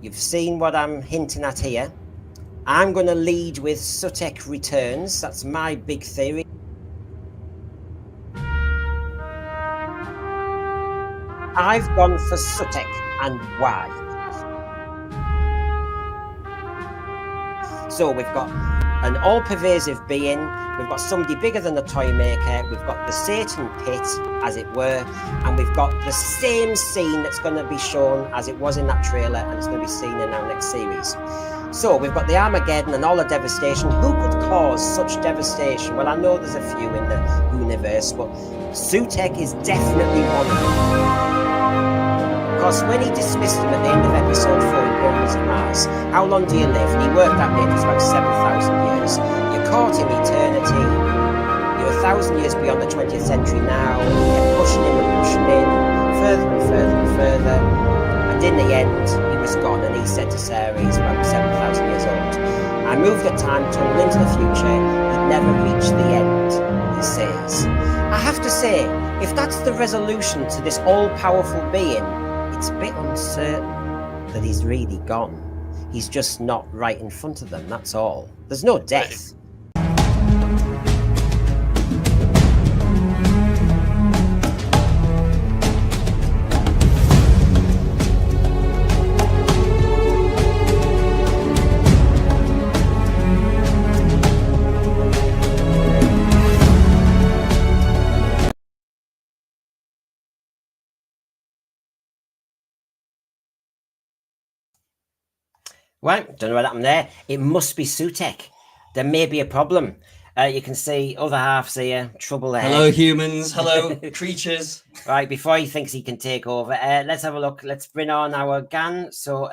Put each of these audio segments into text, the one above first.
You've seen what I'm hinting at here. I'm going to lead with Sutekh returns. That's my big theory. I've gone for Sutekh, and why? So we've got an all-pervasive being, we've got somebody bigger than the toy maker, we've got the Satan pit, as it were, and we've got the same scene that's going to be shown as it was in that trailer, and it's going to be seen in our next series. So we've got the Armageddon and all the devastation. Who could cause such devastation? Well, I know there's a few in the universe, but Sutekh is definitely one of them. Because when he dismissed him at the end of episode 4 in Pyramids of Mars, how long do you live? And he worked that bit, it's about 7,000 years. You're caught in eternity. You're 1,000 years beyond the 20th century now. And he kept pushing him and pushing him, further and further and further. And in the end, he was gone. And he said to Sarah, he's about 7,000 years old. I moved the time tunnel into the future. He'd never reached the end, he says. I have to say, if that's the resolution to this all-powerful being, it's a bit uncertain that he's really gone. He's just not right in front of them, that's all. There's no death. Right, don't know what happened there. It must be Sutekh. There may be a problem. You can see other halves here, trouble there. Hello, humans. Hello, creatures. Right, before he thinks he can take over, let's have a look. Let's bring on our GAN. So,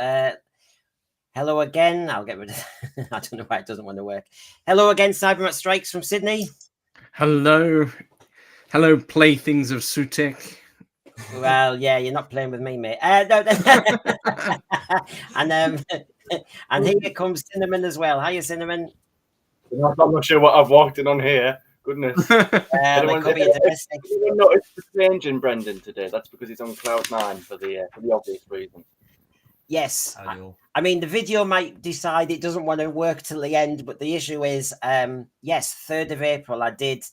hello again. I'll get rid of I don't know why it doesn't want to work. Hello again, Cybermat Strikes from Sydney. Hello. Hello, playthings of Sutekh. Well, yeah, you're not playing with me, mate. No, and here comes Cinnamon as well. Hiya, Cinnamon. I'm not sure what I've walked in on here. Goodness. It could be a domestic. Anyone noticed the change in Brendan today? That's because he's on cloud 9 for the obvious reason. Yes. I mean, the video might decide it doesn't want to work till the end, but the issue is, yes, 3rd of April, I did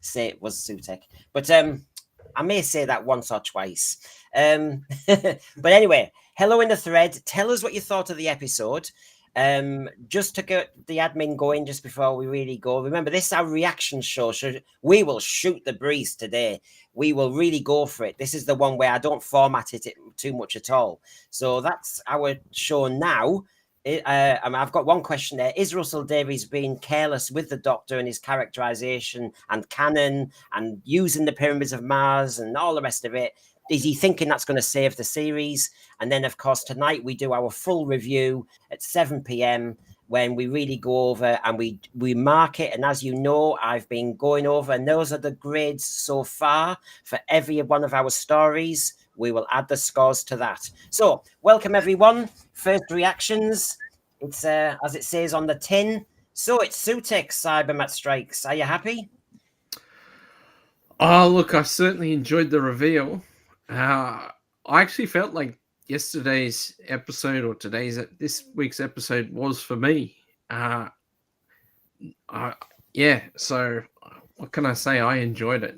say it was Sutekh. But I may say that once or twice. But anyway, hello in the thread. Tell us what you thought of the episode. Just to get the admin going just before we really go. Remember, this is our reaction show. So we will shoot the breeze today. We will really go for it. This is the one where I don't format it too much at all. So that's our show now. I've got one question there. Is Russell Davies being careless with the Doctor and his characterization and canon and using the Pyramids of Mars and all the rest of it? Is he thinking that's going to save the series? And then, of course, tonight we do our full review at 7 p.m. when we really go over and we mark it. And as you know, I've been going over, and those are the grades so far for every one of our stories. We will add the scores to that. So, welcome everyone. First reactions. It's as it says on the tin. So it's Sutekh'S, Cybermat Strikes. Are you happy? Oh, look, I certainly enjoyed the reveal. I actually felt like yesterday's episode or this week's episode was for me. Yeah. So what can I say? I enjoyed it.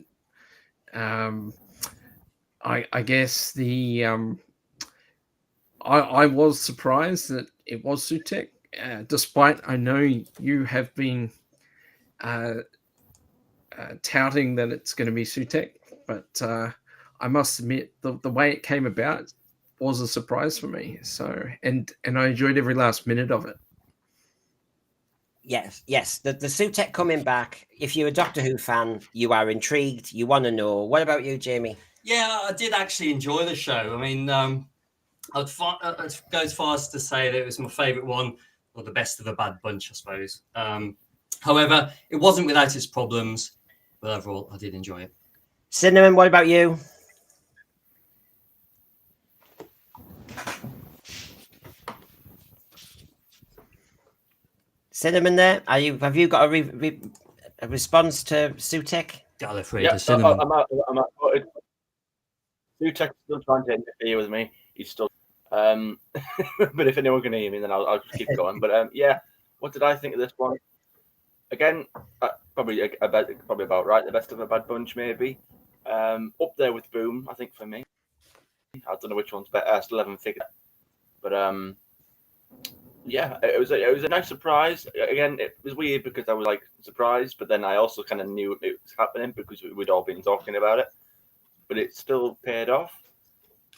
I guess I was surprised that it was Sutekh, despite I know you have been touting that it's going to be Sutekh, but I must admit the way it came about was a surprise for me. So and I enjoyed every last minute of it. Yes. The Sutekh coming back. If you're a Doctor Who fan, you are intrigued. You want to know. What about you, Jamie? Yeah, I did actually enjoy the show. I mean, I'd go as far as to say that it was my favourite one, or the best of the bad bunch, I suppose. However, it wasn't without its problems, but overall, I did enjoy it. Cinnamon, what about you? Cinnamon, there? Have you got a response to Sutekh? Yeah, I'm out. Sutekh's still trying to interfere with me. He's still. But if anyone can hear me, then I'll just keep going. But yeah, what did I think of this one? Again, probably about right. The best of a bad bunch, maybe. Up there with Boom, I think, for me. I don't know which one's better. I still haven't figured out. But yeah, it was a nice surprise. Again, it was weird because I was like surprised, but then I also kind of knew it was happening because we'd all been talking about it. But it still paid off.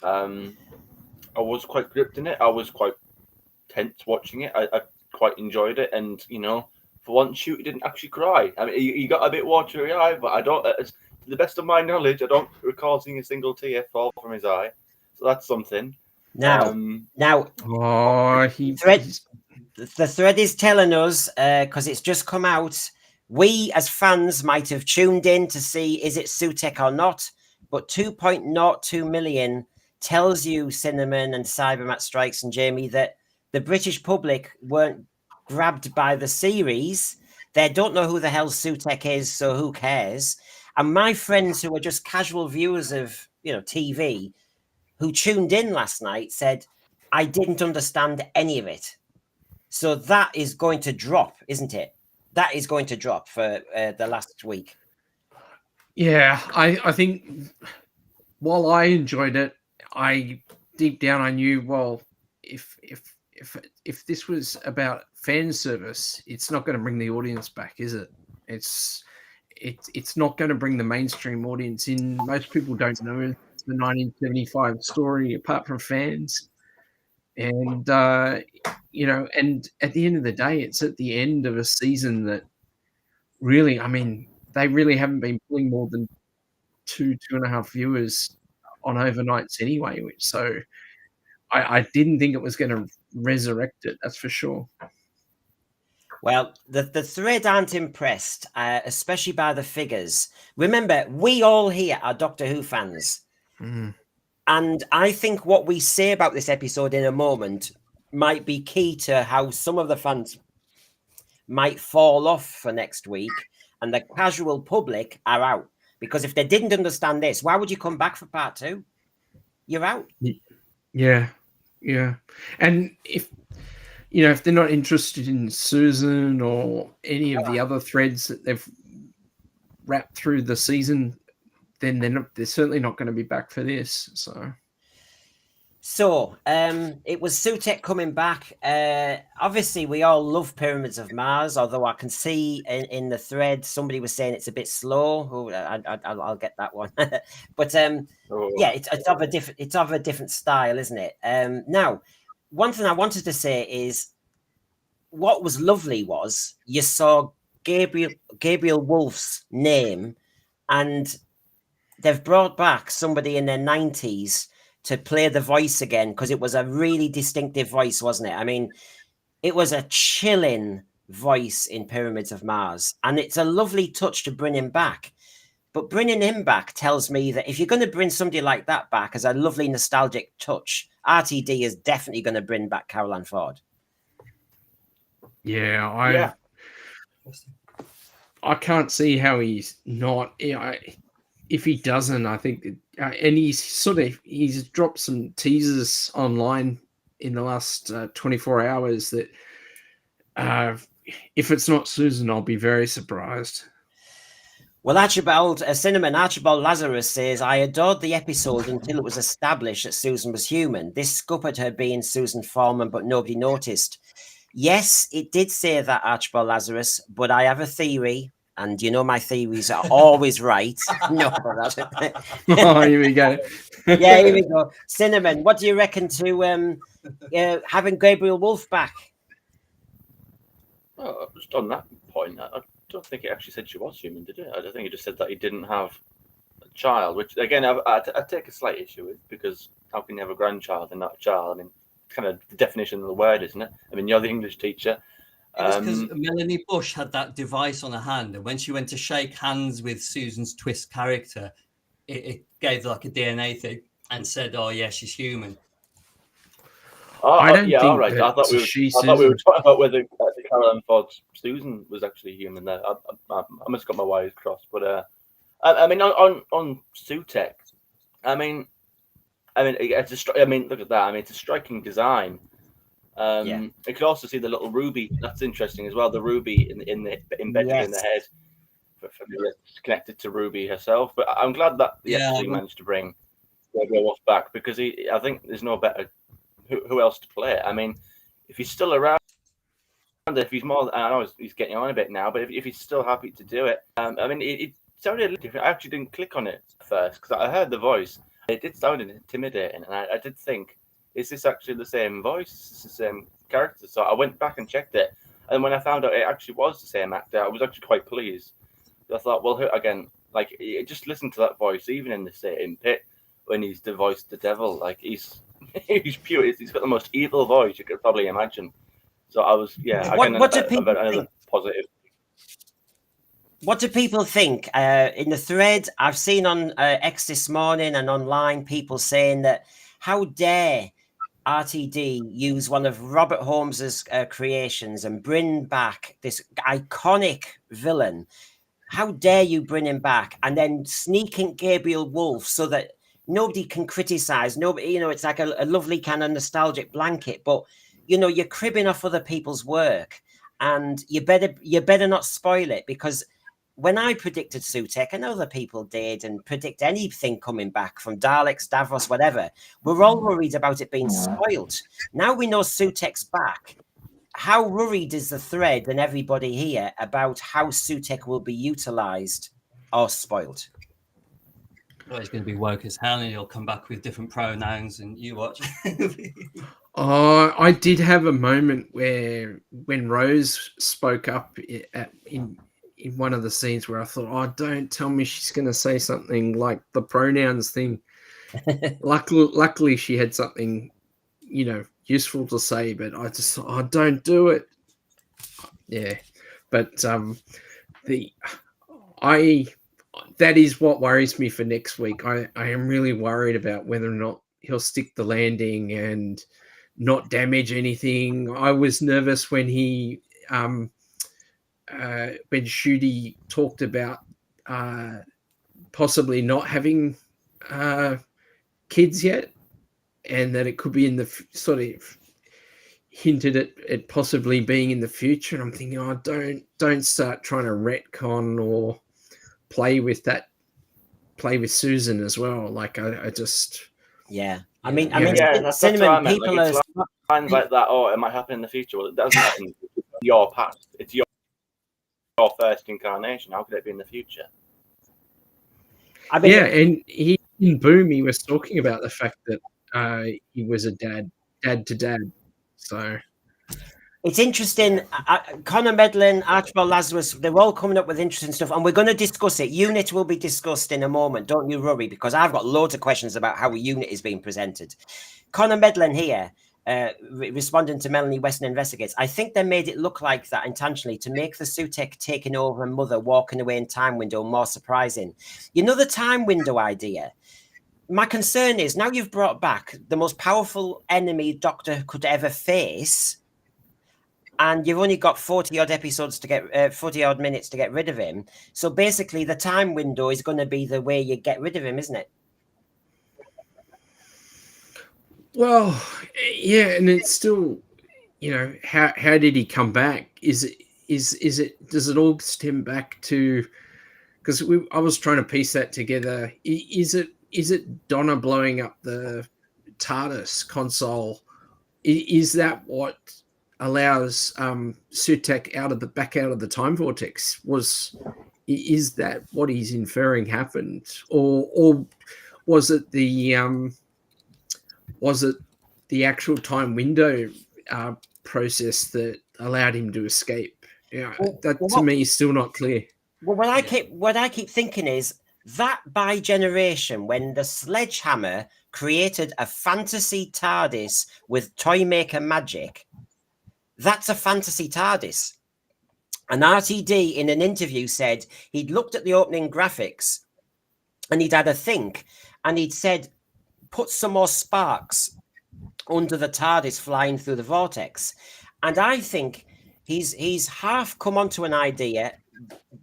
I was quite gripped in it. I was quite tense watching it. I quite enjoyed it, and for once, Shooty didn't actually cry. I mean, he got a bit watery eye, but I don't. To the best of my knowledge, I don't recall seeing a single tear fall from his eye. So that's something. Now, the thread is telling us, because it's just come out, we as fans might have tuned in to see is it Sutekh or not, but 2.02 million tells you, Cinnamon and Cybermat Strikes and Jamie, that the British public weren't grabbed by the series. They don't know who the hell Sutekh is, so who cares? And my friends who are just casual viewers of TV, who tuned in last night, said, I didn't understand any of it. So that is going to drop, isn't it? That is going to drop for the last week. Yeah, I think while I enjoyed it, deep down I knew, well, if this was about fan service, it's not going to bring the audience back, is it? It's not going to bring the mainstream audience in. Most people don't know the 1975 story apart from fans. And and at the end of the day, it's at the end of a season that really, I mean, they really haven't been pulling more than 2.5 viewers on overnights anyway. So I didn't think it was going to resurrect it. That's for sure. Well, the thread aren't impressed, especially by the figures. Remember, we all here are Doctor Who fans. Mm. And I think what we say about this episode in a moment might be key to how some of the fans might fall off for next week and the casual public are out. Because if they didn't understand this, why would you come back for part 2? You're out. Yeah. And if they're not interested in Susan or any of the other threads that they've wrapped through the season, then they're certainly not going to be back for this. So it was Sutekh coming back. Obviously, we all love Pyramids of Mars, although I can see in the thread somebody was saying it's a bit slow. Oh, I'll get that one. But yeah, it's of a different style, isn't it? Now, one thing I wanted to say is what was lovely was you saw Gabriel Wolf's name, and they've brought back somebody in their 90s to play the voice again, because it was a really distinctive voice, wasn't it? I mean, it was a chilling voice in Pyramids of Mars, and it's a lovely touch to bring him back. But bringing him back tells me that if you're going to bring somebody like that back as a lovely nostalgic touch, RTD is definitely going to bring back Caroline Ford. Yeah, I can't see how he's not. If he doesn't, I think, and he's dropped some teasers online in the last 24 hours that if it's not Susan, I'll be very surprised. Well, Archibald Lazarus says, I adored the episode until it was established that Susan was human. This scuppered her being Susan Foreman, but nobody noticed. Yes, it did say that, Archibald Lazarus, but I have a theory. And my theories are always right. No, here we go. Yeah, here we go. Cinnamon, what do you reckon to having Gabriel Wolf back? Oh, just on that point, I don't think it actually said she was human, did it? I think it just said that he didn't have a child, which, again, I take a slight issue with, because how can you have a grandchild and not a child? I mean, kind of the definition of the word, isn't it? I mean, you're the English teacher. It was because Melanie Bush had that device on her hand, and when she went to shake hands with Susan's twist character, it gave like a DNA thing and said, "Oh yeah, she's human." I don't think all right. I thought we were talking about whether Caroline Ford's Susan was actually human. There, I must have got my wires crossed. But I mean, on Sutekh, I mean, I mean, I mean, look at that. I mean, it's a striking design. Yeah. You could also see the little ruby. That's interesting as well. The ruby embedded in the head. For me, it's connected to Ruby herself. But I'm glad that they actually managed to bring Wolf back, because I think there's no better who else to play it. I mean, if he's still around, if he's more, I know he's getting on a bit now, but if he's still happy to do it, I mean, it sounded a little different. I actually didn't click on it first because I heard the voice. It did sound intimidating, and I did think, is this actually the same voice? Is this the same character? So I went back and checked it, and when I found out it actually was the same actor, I was actually quite pleased. I thought, well, again, like, just listen to that voice, even in the same pit when he's voiced the devil. Like, he's pure. He's got the most evil voice you could probably imagine. So I was, again, another positive. What do people think? In the thread I've seen on X this morning and online, people saying that how dare RTD use one of Robert Holmes's creations and bring back this iconic villain. How dare you bring him back and then sneaking Gabriel Wolf so that nobody can criticize? Nobody, it's like a lovely kind of nostalgic blanket, but you're cribbing off other people's work, and you better not spoil it, because when I predicted Sutekh, and other people did, and predict anything coming back from Daleks, Davros, whatever, we're all worried about it being spoiled. Now we know Sutekh's back. How worried is the thread and everybody here about how Sutekh will be utilized or spoiled? Well, he's going to be woke as hell, and he'll come back with different pronouns, and you watch. I did have a moment where, when Rose spoke up in one of the scenes, where I thought, oh, don't tell me she's going to say something like the pronouns thing. Luckily, she had something, useful to say, but I just thought, oh, don't do it. Yeah, but that is what worries me for next week. I am really worried about whether or not he'll stick the landing and not damage anything. I was nervous when he when Shooty talked about possibly not having kids yet, and that it could be in the sort of hinted at it possibly being in the future. And I'm thinking, oh, don't start trying to retcon or play with Susan as well. Like, I just, I mean, that's Cinnamon, people like, are lines like that. Oh, it might happen in the future. Well, it doesn't happen. It's your past. It's your first incarnation. How could it be in the future? I mean, and in Boom, he was talking about the fact that he was a dad to dad. So it's interesting. Connor Medlin, Archibald Lazarus, they're all coming up with interesting stuff, and we're going to discuss it. Unit will be discussed in a moment. Don't you worry, because I've got loads of questions about how a unit is being presented. Connor Medlin here, responding to Melanie Weston Investigates. I think they made it look like that intentionally to make the Sutekh taking over and Mother walking away in time window more surprising. The time window idea. My concern is, now you've brought back the most powerful enemy Doctor could ever face, and you've only got 40-odd episodes to get 40-odd minutes to get rid of him. So basically, the time window is going to be the way you get rid of him, isn't it? Well, yeah, and it's still, how did he come back? Does it all stem back to? Because I was trying to piece that together. Is it Donna blowing up the TARDIS console? Is that what allows Sutekh out of the time vortex? Is that what he's inferring happened, or was it the actual time window process that allowed him to escape? To me is still not clear. Well, what I keep thinking is that by generation, when the Sledgehammer created a fantasy TARDIS with Toymaker magic, that's a fantasy TARDIS. And RTD in an interview said he'd looked at the opening graphics and he'd had a think, and he'd said, put some more sparks under the TARDIS flying through the vortex. And I think he's half come onto an idea,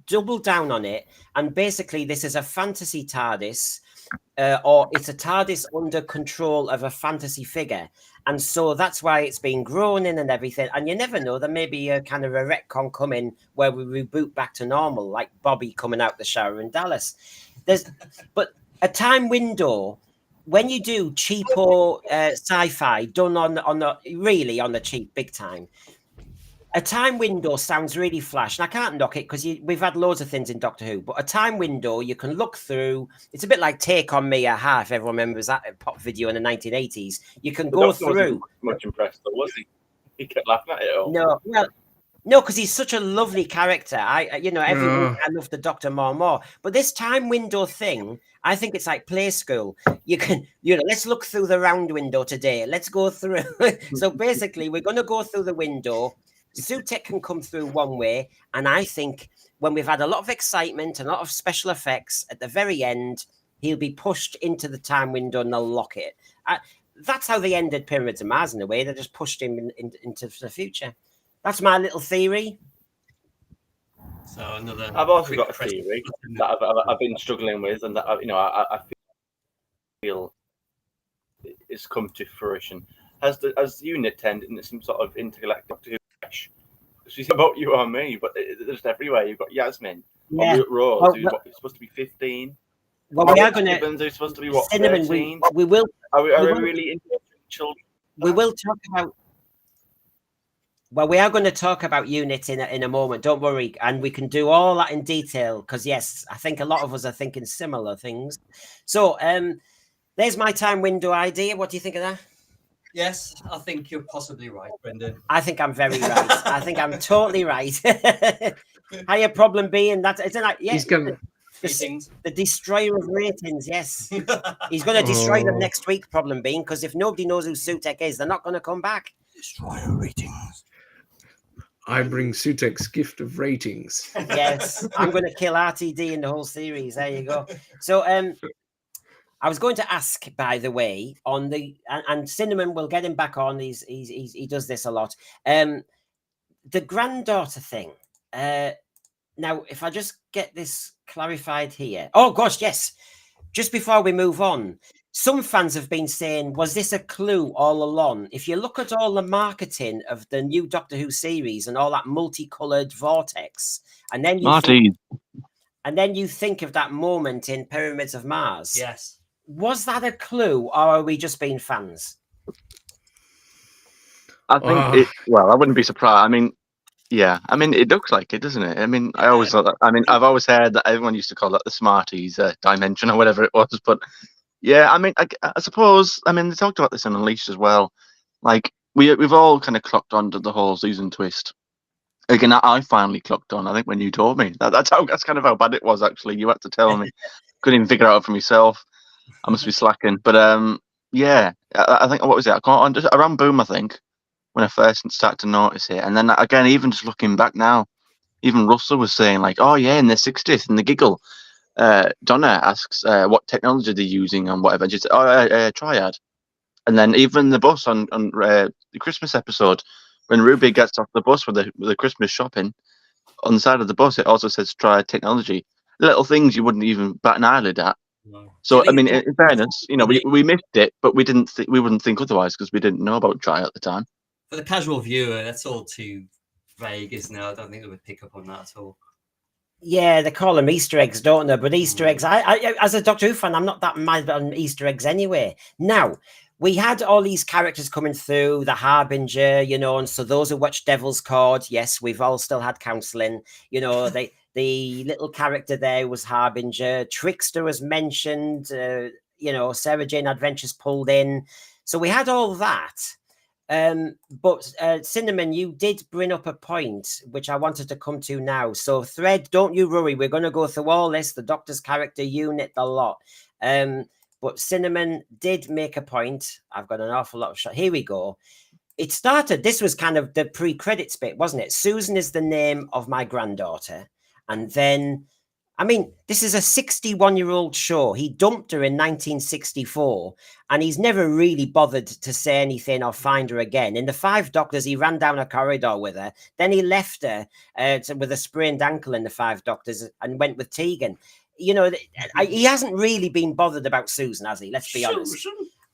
doubled down on it, and basically this is a fantasy TARDIS. or it's a TARDIS under control of a fantasy figure. And so that's why it's been grown in and everything. And you never know, there may be a kind of a retcon coming where we reboot back to normal, like Bobby coming out the shower in Dallas. But a time window, when you do cheapo sci-fi done on the cheap, big time, a time window sounds really flash, and I can't knock it because we've had loads of things in Doctor Who, but a time window you can look through. It's a bit like Take On Me, Aha, if everyone remembers that pop video in the 1980s. You can go through. Much impressed, though, was he? He kept laughing at it all. No, well, no, because he's such a lovely character. I love the Doctor more and more. But this time window thing, I think it's like play school. You can, let's look through the round window today. Let's go through. So basically, we're going to go through the window. Sutekh can come through one way, and I think when we've had a lot of excitement and a lot of special effects, at the very end, he'll be pushed into the time window and they'll lock it. That's how they ended Pyramids of Mars in a way. They just pushed him into the future. That's my little theory. So I've also got a theory that I've been struggling with, and that I feel it's come to fruition. As unit 10 in some sort of intergalactic Doctor Who. She's about you or me, but they're just everywhere. You've got Yasmin, Rose, who's supposed to be 15. Well, we are going to. Who's supposed to be what? Cinnamon, 13? we will. Are we really into children? We will talk about. Well, we are going to talk about unit in a moment. Don't worry, and we can do all that in detail because yes, I think a lot of us are thinking similar things. So, there's my time window idea. What do you think of that? Yes, I think you're possibly right, Brendan. I think I'm very right. I think I'm totally right. Higher problem being that it's like He's going the destroyer of ratings. Yes, he's going to destroy them next week. Problem being, because if nobody knows who Sutekh is, they're not going to come back. Destroyer ratings. I bring Sutekh's gift of ratings. Yes, I'm going to kill RTD in the whole series. There you go. So, I was going to ask, by the way, on the and Cinnamon, will get him back on. He does this a lot. The granddaughter thing. Now, if I just get this clarified here. Oh gosh, yes. Just before we move on, some fans have been saying, was this a clue all along? If you look at all the marketing of the new Doctor Who series and all that multicolored vortex, and then you think of that moment in Pyramids of Mars. Yes. Was that a clue, or are we just being fans? I think I wouldn't be surprised. I mean, yeah. I mean, it looks like it, doesn't it? I mean, I always thought that. I mean, I've always heard that everyone used to call that the Smarties dimension or whatever it was. But yeah, I mean, I suppose. I mean, they talked about this in Unleashed as well. Like we've all kind of clocked on to the whole season twist. Again, I finally clocked on. I think when you told me that's kind of how bad it was. Actually, you had to tell me. Couldn't even figure it out for myself. I must be slacking, but yeah. I think what was it? I can't around Boom. I think when I first started to notice it, and then again, even just looking back now, even Russell was saying like, "Oh yeah, in the 60th, in the giggle." Donna asks what technology they're using and whatever. Just Triad, and then even the bus on the Christmas episode when Ruby gets off the bus with the Christmas shopping on the side of the bus, it also says Triad technology. Little things you wouldn't even bat an eyelid at. No. So I mean, in fairness, we missed it, but we wouldn't think otherwise because we didn't know about Triad at the time. For the casual viewer, that's all too vague, isn't it? I don't think they would pick up on that at all. Yeah, they call them Easter eggs, don't they? But Easter eggs, I as a Doctor Who fan, I'm not that mad on Easter eggs anyway. Now, we had all these characters coming through, the Harbinger, and so those who watched Devil's Cord, yes, we've all still had counselling. The little character there was Harbinger. Trickster was mentioned. Sarah Jane Adventures pulled in. So we had all that. But Cinnamon, you did bring up a point which I wanted to come to now. So Thread, don't you worry. We're going to go through all this, the Doctor's character unit, the lot. But Cinnamon did make a point. I've got an awful lot of shots. Here we go. It started, this was kind of the pre-credits bit, wasn't it? Susan is the name of my granddaughter. And then, I mean, this is a 61-year-old show. He dumped her in 1964, and he's never really bothered to say anything or find her again. In the 5 Doctors, he ran down a corridor with her. Then he left her with a sprained ankle in the 5 Doctors and went with Tegan. you know, he hasn't really been bothered about Susan, has he? Let's be honest.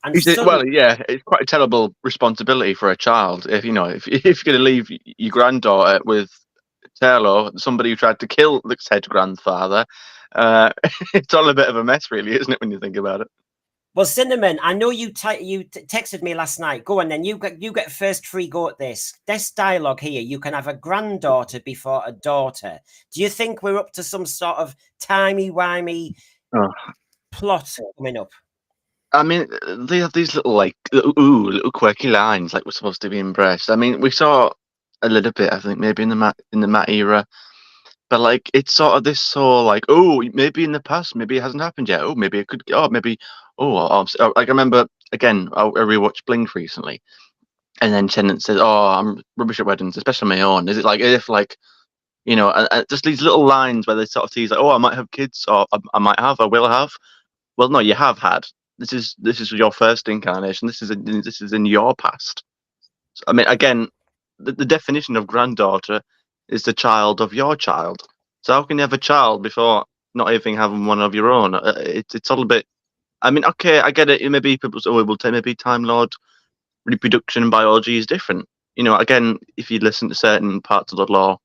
And well, yeah, it's quite a terrible responsibility for a child if you're going to leave your granddaughter with Taylor, somebody who tried to kill the said grandfather. It's all a bit of a mess, really, isn't it, when you think about it? Well, Cinnamon, I know you texted me last night. Go on then. You get first free go at this. This dialogue here, you can have a granddaughter before a daughter. Do you think we're up to some sort of timey-wimey plot coming up? I mean, they have these little little quirky lines, like we're supposed to be impressed. I mean, we saw a little bit, I think, maybe in the Matt era, but like it's sort of this like, oh, maybe in the past, maybe it hasn't happened yet. Oh, maybe it could. Oh, maybe. Like I remember again, I rewatched Blink recently, and then Tennant says, "Oh, I'm rubbish at weddings, especially my own." Is it like if like, just these little lines where they sort of tease like, "Oh, I might have kids, or I might have, I will have." Well, no, you have had. This is your first incarnation. This is in your past. So, I mean, again, the definition of granddaughter is the child of your child. So how can you have a child before not even having one of your own? It's all a bit. I mean, okay, I get it. Maybe people say, "Oh, we'll take maybe Time Lord reproduction and biology is different." Again, if you listen to certain parts of the law,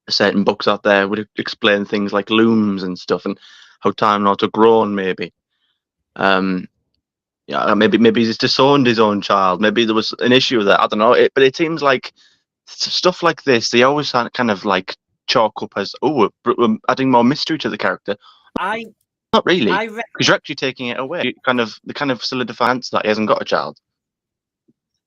certain books out there would explain things like looms and stuff and how Time Lords are grown, maybe. Maybe he's disowned his own child. Maybe there was an issue with that. I don't know. But it seems like stuff like this, they always kind of like chalk up as, we're adding more mystery to the character. Not really, because you're actually taking it away. The kind of solidifies that he hasn't got a child.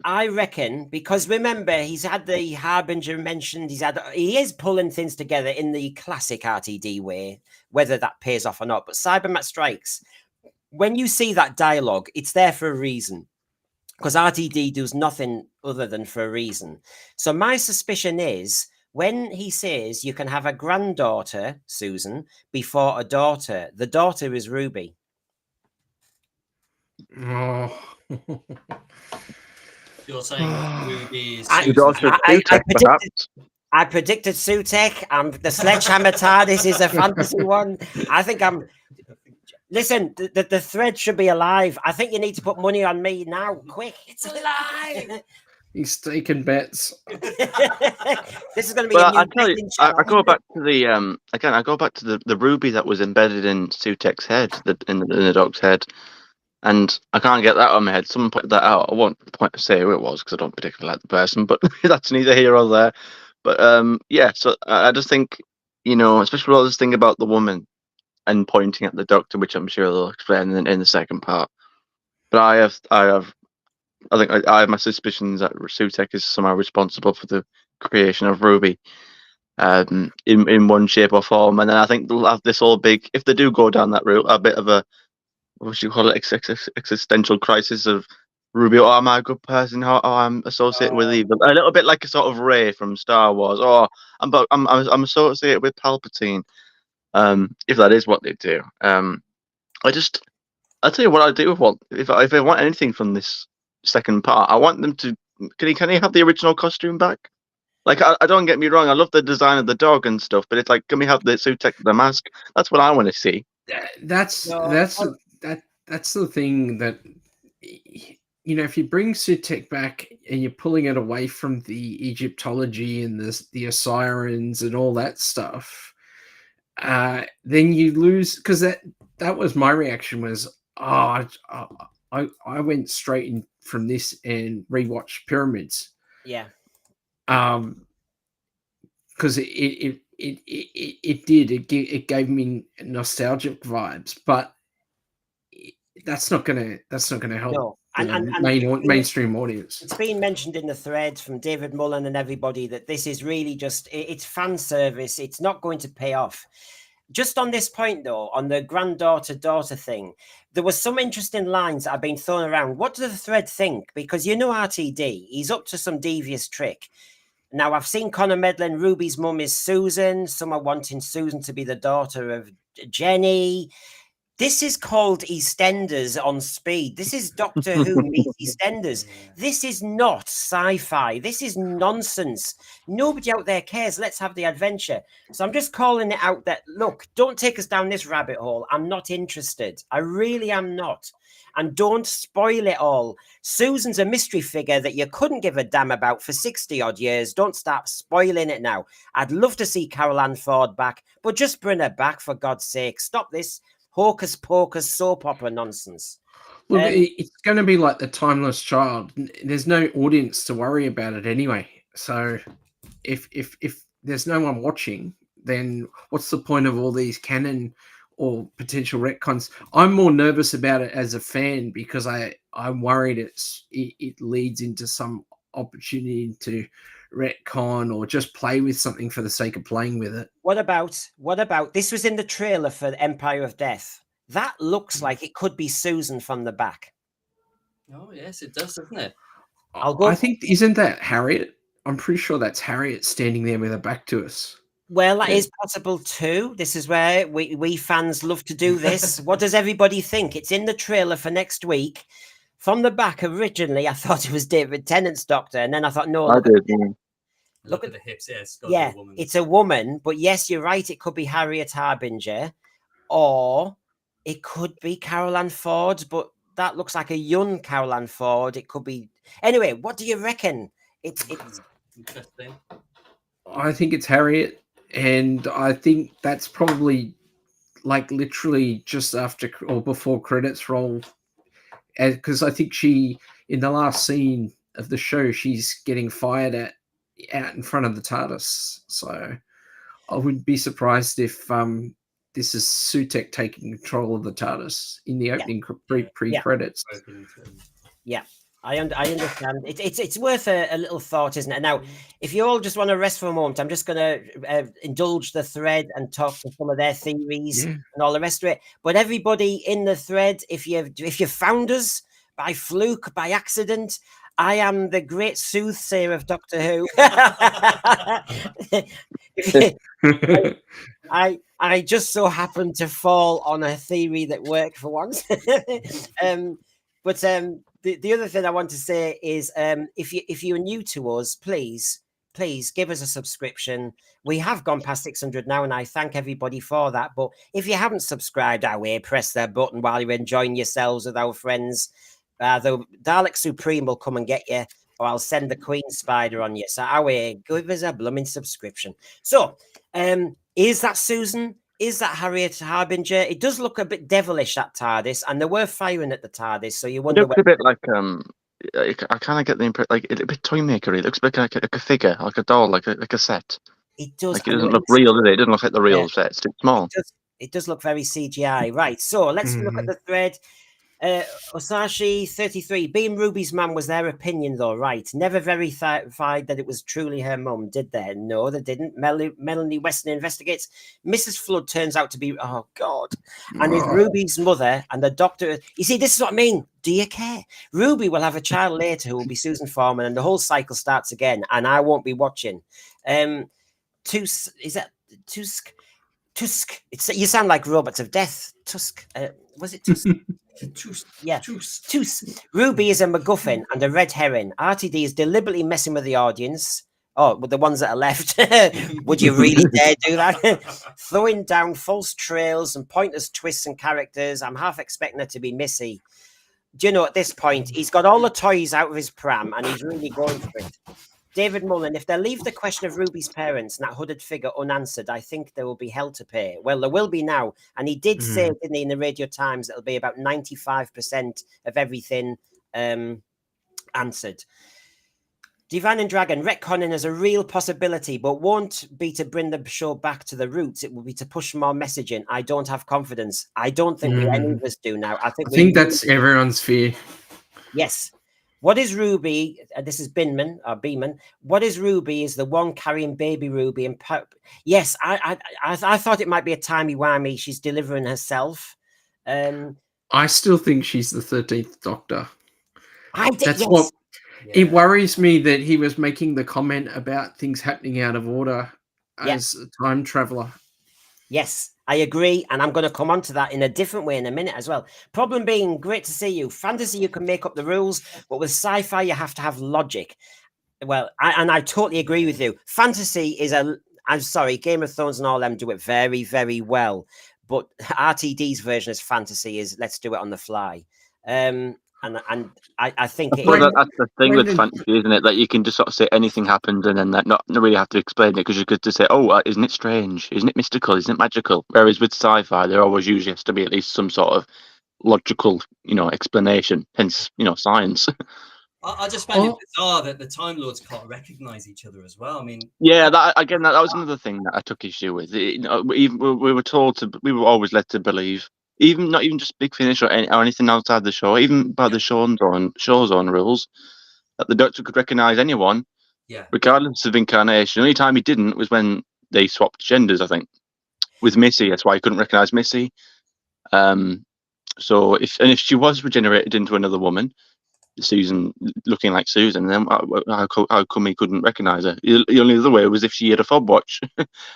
I reckon, because remember, he's had the Harbinger mentioned. He is pulling things together in the classic RTD way, whether that pays off or not. But Cybermat Strikes, when you see that dialogue, it's there for a reason, because RTD does nothing other than for a reason. So my suspicion is when he says you can have a granddaughter, Susan, before a daughter, the daughter is Ruby. Oh. You're saying Ruby is I predicted Sutekh. The Sledgehammer TARDIS is a fantasy one. I think I'm... Listen, the thread should be alive. I think you need to put money on me now. Quick. It's alive. He's taking bets. This is going to be a new I go back to the I go back to the ruby that was embedded in Sutekh'S head, in the dog's head, and I can't get that on my head. Someone pointed that out. I won't say who it was because I don't particularly like the person, but that's neither here or there. But yeah, so I just think, especially all this thing about the woman and pointing at the doctor, which I'm sure they'll explain in the second part. But I have my suspicions that Sutekh is somehow responsible for the creation of Ruby, in one shape or form. And then I think they'll have this whole big, if they do go down that route, a bit of a, what should you call it, existential crisis of Ruby. Oh, am I a good person? Oh, I'm associated with evil. A little bit like a sort of Rey from Star Wars. Oh, I'm associated with Palpatine. If that is what they do. I'll tell you what I do want. If I want anything from this second part, I want them to. Can he have the original costume back? Like, I don't get me wrong, I love the design of the dog and stuff, but it's like, can we have the Sutekh, the mask? That's what I want to see. That's the thing that, if you bring Sutekh back and you're pulling it away from the Egyptology and the Osirians and all that stuff, then you lose, because that was my reaction was, I went straight in from this and rewatched Pyramids. Yeah. Because it gave me nostalgic vibes, but that's not gonna help. No. And mainstream audience. It's been mentioned in the thread from David Mullen and everybody that this is really just, it's fan service. It's not going to pay off. Just on this point, though, on the granddaughter-daughter thing, there was some interesting lines that have been thrown around. What does the thread think? Because RTD, he's up to some devious trick. Now, I've seen Connor meddling. Ruby's mum is Susan. Some are wanting Susan to be the daughter of Jenny. This is called EastEnders on speed. This is Doctor Who meets EastEnders. This is not sci-fi. This is nonsense. Nobody out there cares. Let's have the adventure. So I'm just calling it out that, look, don't take us down this rabbit hole. I'm not interested. I really am not. And don't spoil it all. Susan's a mystery figure that you couldn't give a damn about for 60 odd years. Don't start spoiling it now. I'd love to see Carol Ann Ford back, but just bring her back for God's sake. Stop this hocus pocus soap opera nonsense. Look, it's going to be like the Timeless Child. There's no audience to worry about it anyway. So if there's no one watching, then what's the point of all these canon or potential retcons? I'm more nervous about it as a fan because I'm worried it leads into some opportunity to retcon or just play with something for the sake of playing with it. What about this was in the trailer for Empire of Death. That looks like it could be Susan from the back. Oh yes, it does, doesn't it? I think, isn't that Harriet? I'm pretty sure that's Harriet standing there with her back to us. Well, that is possible too. This is where we fans love to do this. What does everybody think? It's in the trailer for next week. From the back, originally, I thought it was David Tennant's Doctor, and then I thought, no, I did. Look at the hips. Yes, yeah, it's a woman. But yes, you're right. It could be Harriet Harbinger, or it could be Carol Ann Ford. But that looks like a young Carol Ann Ford. It could be. Anyway, what do you reckon? It's interesting. I think it's Harriet, and I think that's probably like literally just after or before credits roll. Because I think she, in the last scene of the show, she's getting fired at out in front of the TARDIS. So I wouldn't be surprised if this is Sutekh taking control of the TARDIS in the opening pre-credits. Yeah, I understand. It's worth a little thought, isn't it? Now, if you all just want to rest for a moment, I'm just going to indulge the thread and talk to some of their theories and all the rest of it. But everybody in the thread, if you found us by fluke, by accident, I am the great soothsayer of Doctor Who. I just so happened to fall on a theory that worked for once. But the other thing I want to say is if you're new to us, please give us a subscription. We have gone past 600 now, and I thank everybody for that. But if you haven't subscribed, press that button while you're enjoying yourselves with our friends. The Dalek Supreme will come and get you, or I'll send the Queen Spider on you. So give us a blooming subscription. So is that Susan? Is that Harriet Harbinger? It does look a bit devilish, that TARDIS, and they were firing at the TARDIS, so you wonder. It looks a bit like I kind of get the impression like a bit toy makery. It looks like a figure, like a doll, like a set. It does. Like it doesn't look real, does it? It doesn't look like the real set. It's too small. It does look very CGI, right? So let's look at the thread. Osashi 33. Being Ruby's mum was their opinion, though, right? Never verified that it was truly her mum, did they? No, they didn't. Melanie Weston investigates. Mrs. Flood turns out to be, oh God, and is Ruby's mother. And the doctor. You see, this is what I mean. Do you care? Ruby will have a child later who will be Susan Foreman, and the whole cycle starts again. And I won't be watching. Tusk. You sound like Robots of Death. Tusk. Was it Tusk? Yeah. Tusk. Ruby is a MacGuffin and a red herring. RTD is deliberately messing with the audience. Oh, with the ones that are left. Would you really dare do that? Throwing down false trails and pointless twists and characters. I'm half expecting her to be Missy. Do you know, at this point, he's got all the toys out of his pram and he's really going for it. David Mullen, if they leave the question of Ruby's parents and that hooded figure unanswered, I think there will be hell to pay. Well, there will be now. And he did say, didn't he, in the Radio Times, that it'll be about 95% of everything answered. Divine and Dragon, retconning is a real possibility, but won't be to bring the show back to the roots. It will be to push more messaging. I don't have confidence. I don't think any of us do now. I think that's everyone's fear. Yes. What is Ruby? This is Beeman. What is Ruby? Is the one carrying baby Ruby? And yes, I thought it might be a timey-wimey. She's delivering herself. I still think she's the 13th Doctor. That's what. Yeah. It worries me that he was making the comment about things happening out of order as a time traveler. Yes. I agree, and I'm going to come on to that in a different way in a minute as well. Problem being, great to see you. Fantasy, you can make up the rules, but with sci-fi, you have to have logic. Well, I totally agree with you. Fantasy is I'm sorry, Game of Thrones and all them do it very, very well. But RTD's version of fantasy is let's do it on the fly. And I think that's the thing with fantasy, isn't it? That you can just sort of say anything happens and then that not really have to explain it, because you could just say, oh, isn't it strange? Isn't it mystical? Isn't it magical? Whereas with sci-fi, there always usually has to be at least some sort of logical, explanation. Hence, science. I just find it bizarre that the Time Lords can't recognize each other as well. I mean, yeah, that was another thing that I took issue with. We were we were always led to believe, not even just Big Finish or anything outside the show, even by the show's own rules, that the Doctor could recognize anyone, regardless of incarnation. The only time he didn't was when they swapped genders, I think, with Missy. That's why he couldn't recognize Missy. So if she was regenerated into another woman, Susan looking like Susan, then how come he couldn't recognize her? The only other way was if she had a fob watch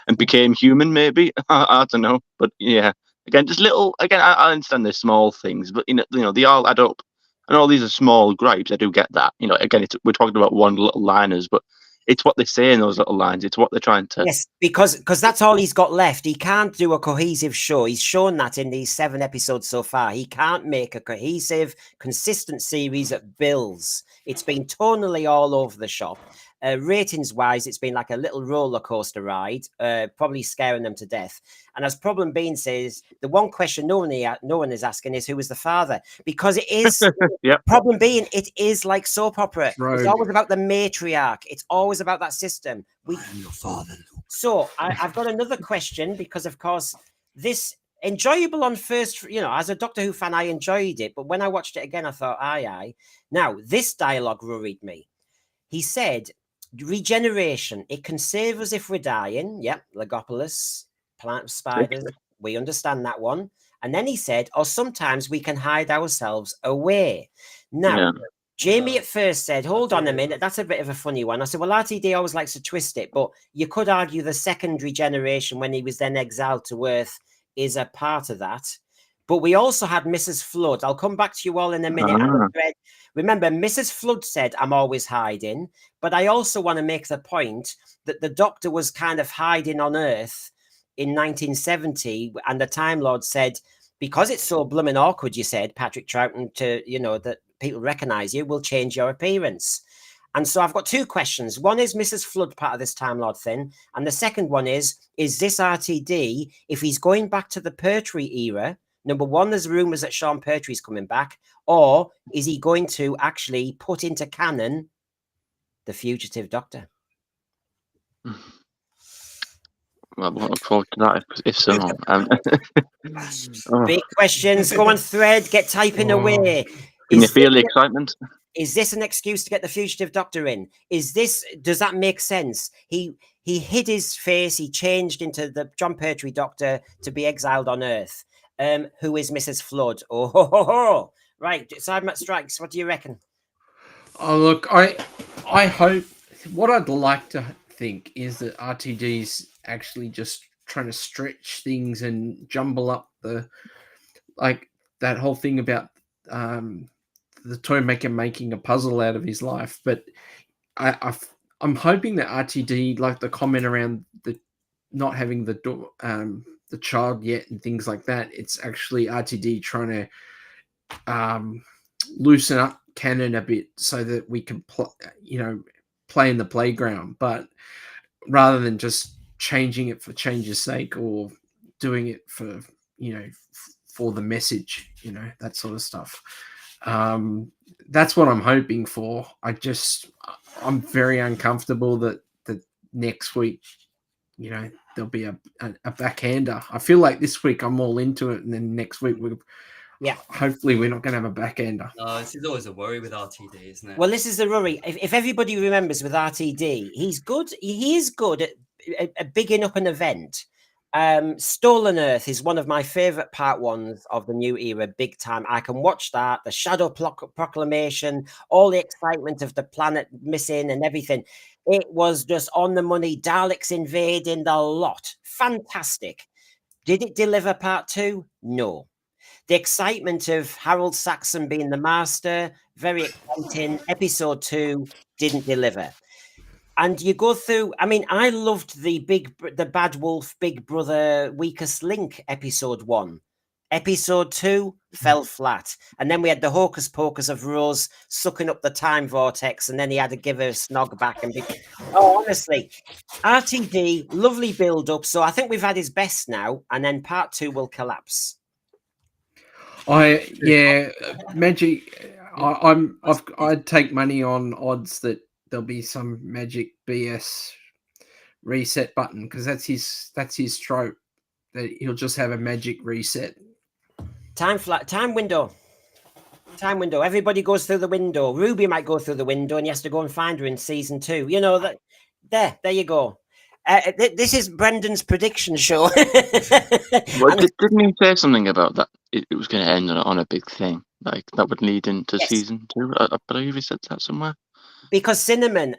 and became human, maybe. I don't know, but yeah, again, just little. Again, I understand they're small things, but they all add up. And all these are small gripes. I do get that. Again, we're talking about one little liners, but it's what they say in those little lines. It's what they're trying to. Yes, because that's all he's got left. He can't do a cohesive show. He's shown that in these 7 episodes so far. He can't make a cohesive, consistent series that builds. It's been tonally all over the shop. Ratings-wise, it's been like a little roller coaster ride, probably scaring them to death. And as Problem Bean says, the one question no one is asking is who was the father, because it is Problem Being it is like soap opera. Right. It's always about the matriarch. It's always about that system. I am your father. So I've got another question, because of course this enjoyable on first, as a Doctor Who fan, I enjoyed it, but when I watched it again, I thought, aye. Now this dialogue worried me. He said, regeneration, it can save us if we're dying. Yep, Legopolis, plant spiders, we understand that one. And then he said, or sometimes we can hide ourselves away. Now, Jamie at first said, hold on a minute, that's a bit of a funny one. I said, well, RTD always likes to twist it, but you could argue the secondary generation when he was then exiled to Earth is a part of that. But we also had Mrs. Flood. I'll come back to you all in a minute. Remember, Mrs. Flood said, I'm always hiding. But I also want to make the point that the Doctor was kind of hiding on Earth in 1970. And the Time Lord said, because it's so blooming awkward, you said, Patrick Troughton, that people recognize you, will change your appearance. And so I've got 2 questions. One is Mrs. Flood part of this Time Lord thing? And the second one is this RTD, if he's going back to the Pertwee era, number one, there's rumours that Sean Pertwee's coming back, or is he going to actually put into canon the fugitive Doctor? Well, I look forward to that if so. Big questions. Go on, thread. Get typing away. Can you feel the excitement? Is this an excuse to get the fugitive Doctor in? Does that make sense? He hid his face. He changed into the John Pertwee Doctor to be exiled on Earth. Who is Mrs. Flood? Oh, right. Sidemat Strikes. What do you reckon? Oh, look, I hope. What I'd like to think is that RTD's actually just trying to stretch things and jumble up that whole thing about the toy maker making a puzzle out of his life. But I'm hoping that RTD, like the comment around the not having the child yet and things like that, it's actually RTD trying to loosen up canon a bit so that we can play in the playground, but rather than just changing it for change's sake or doing it for for the message, that sort of stuff. That's what I'm hoping for. I'm very uncomfortable that next week there'll be a backhander. I feel like this week I'm all into it, and then next week hopefully we're not going to have a backhander. No, this is always a worry with RTD, isn't it? Well, this is the worry. If everybody remembers with RTD, he's good. He is good at bigging up an event. Stolen Earth is one of my favorite part ones of the new era, big time. I can watch that, the Shadow Proclamation, all the excitement of the planet missing and everything. It was just on the money. Daleks invading the lot. Fantastic. Did it deliver part 2? No. The excitement of Harold Saxon being the master, very exciting. Episode 2 didn't deliver. And you go through, I mean, I loved the Bad Wolf, Big Brother, Weakest Link episode 1. Episode 2 fell flat. And then we had the hocus pocus of Rose sucking up the time vortex, and then he had to give her a snog back. Oh, honestly, RTD, lovely build up. So I think we've had his best now, and then part 2 will collapse. Magic. I'd take money on odds that there'll be some magic BS reset button, because that's his trope, that he'll just have a magic reset. Time window. Everybody goes through the window. Ruby might go through the window, and he has to go and find her in season 2. You know that. There you go. This is Brendan's prediction show. Well, didn't he say something about that? It was going to end on a big thing, like that would lead into season 2. I believe he said that somewhere. Because Cinnamon,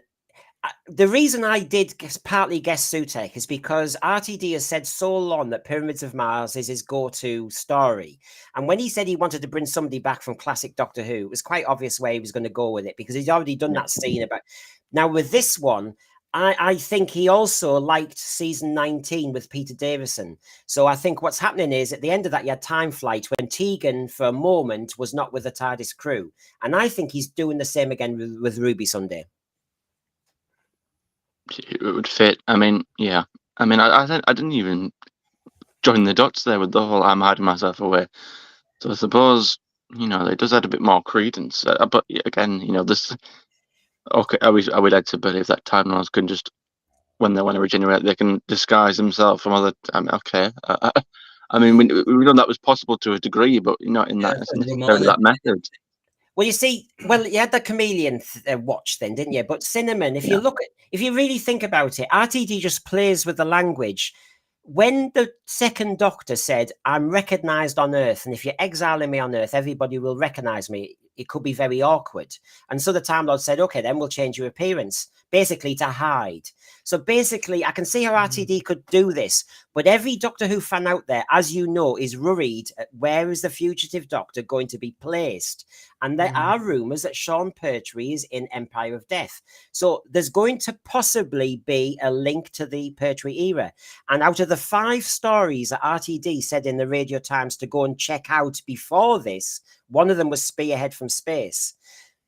the reason I did partly guess Sutekh is because RTD has said so long that Pyramids of Mars is his go-to story. And when he said he wanted to bring somebody back from classic Doctor Who, it was quite obvious where he was going to go with it, because he's already done that scene about. Now, with this one, I think he also liked season 19 with Peter Davison. So I think what's happening is at the end of that, you had Time Flight when Tegan, for a moment, was not with the TARDIS crew. And I think he's doing the same again with Ruby Sunday. It would fit. I mean, yeah. I mean, I didn't even join the dots there with the whole I'm hiding myself away. So I suppose, it does add a bit more credence. But again, this. Okay, are we led to believe that Time Lords can just, when they want to regenerate, they can disguise themselves from other? Okay. I mean, we know that was possible to a degree, but not in that necessarily that method. Well, you see, you had the chameleon watch then, didn't you? But Cinnamon, if you really think about it, RTD just plays with the language. When the second Doctor said, "I'm recognised on Earth, and if you're exiling me on Earth, everybody will recognise me," it could be very awkward. And so the Time Lord said, "Okay, then we'll change your appearance," basically to hide. So basically, I can see how RTD could do this, but every Doctor Who fan out there, as you know, is worried at where is the fugitive Doctor going to be placed. And there are rumours that Sean Pertwee is in Empire of Death. So there's going to possibly be a link to the Pertwee era. And out of the 5 stories that RTD said in the Radio Times to go and check out before this, one of them was Spearhead from Space.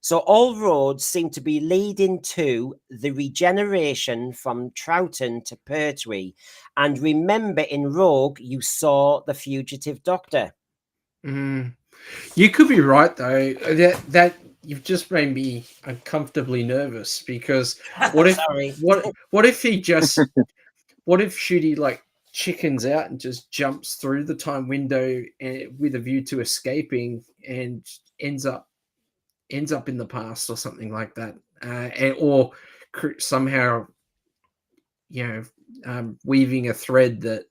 So all roads seem to be leading to the regeneration from Troughton to Pertwee. And remember, in Rogue, you saw the fugitive Doctor. You could be right, though. That you've just made me uncomfortably nervous, because what if Shooty like chickens out and just jumps through the time window with a view to escaping and ends up in the past or something like that, or somehow weaving a thread that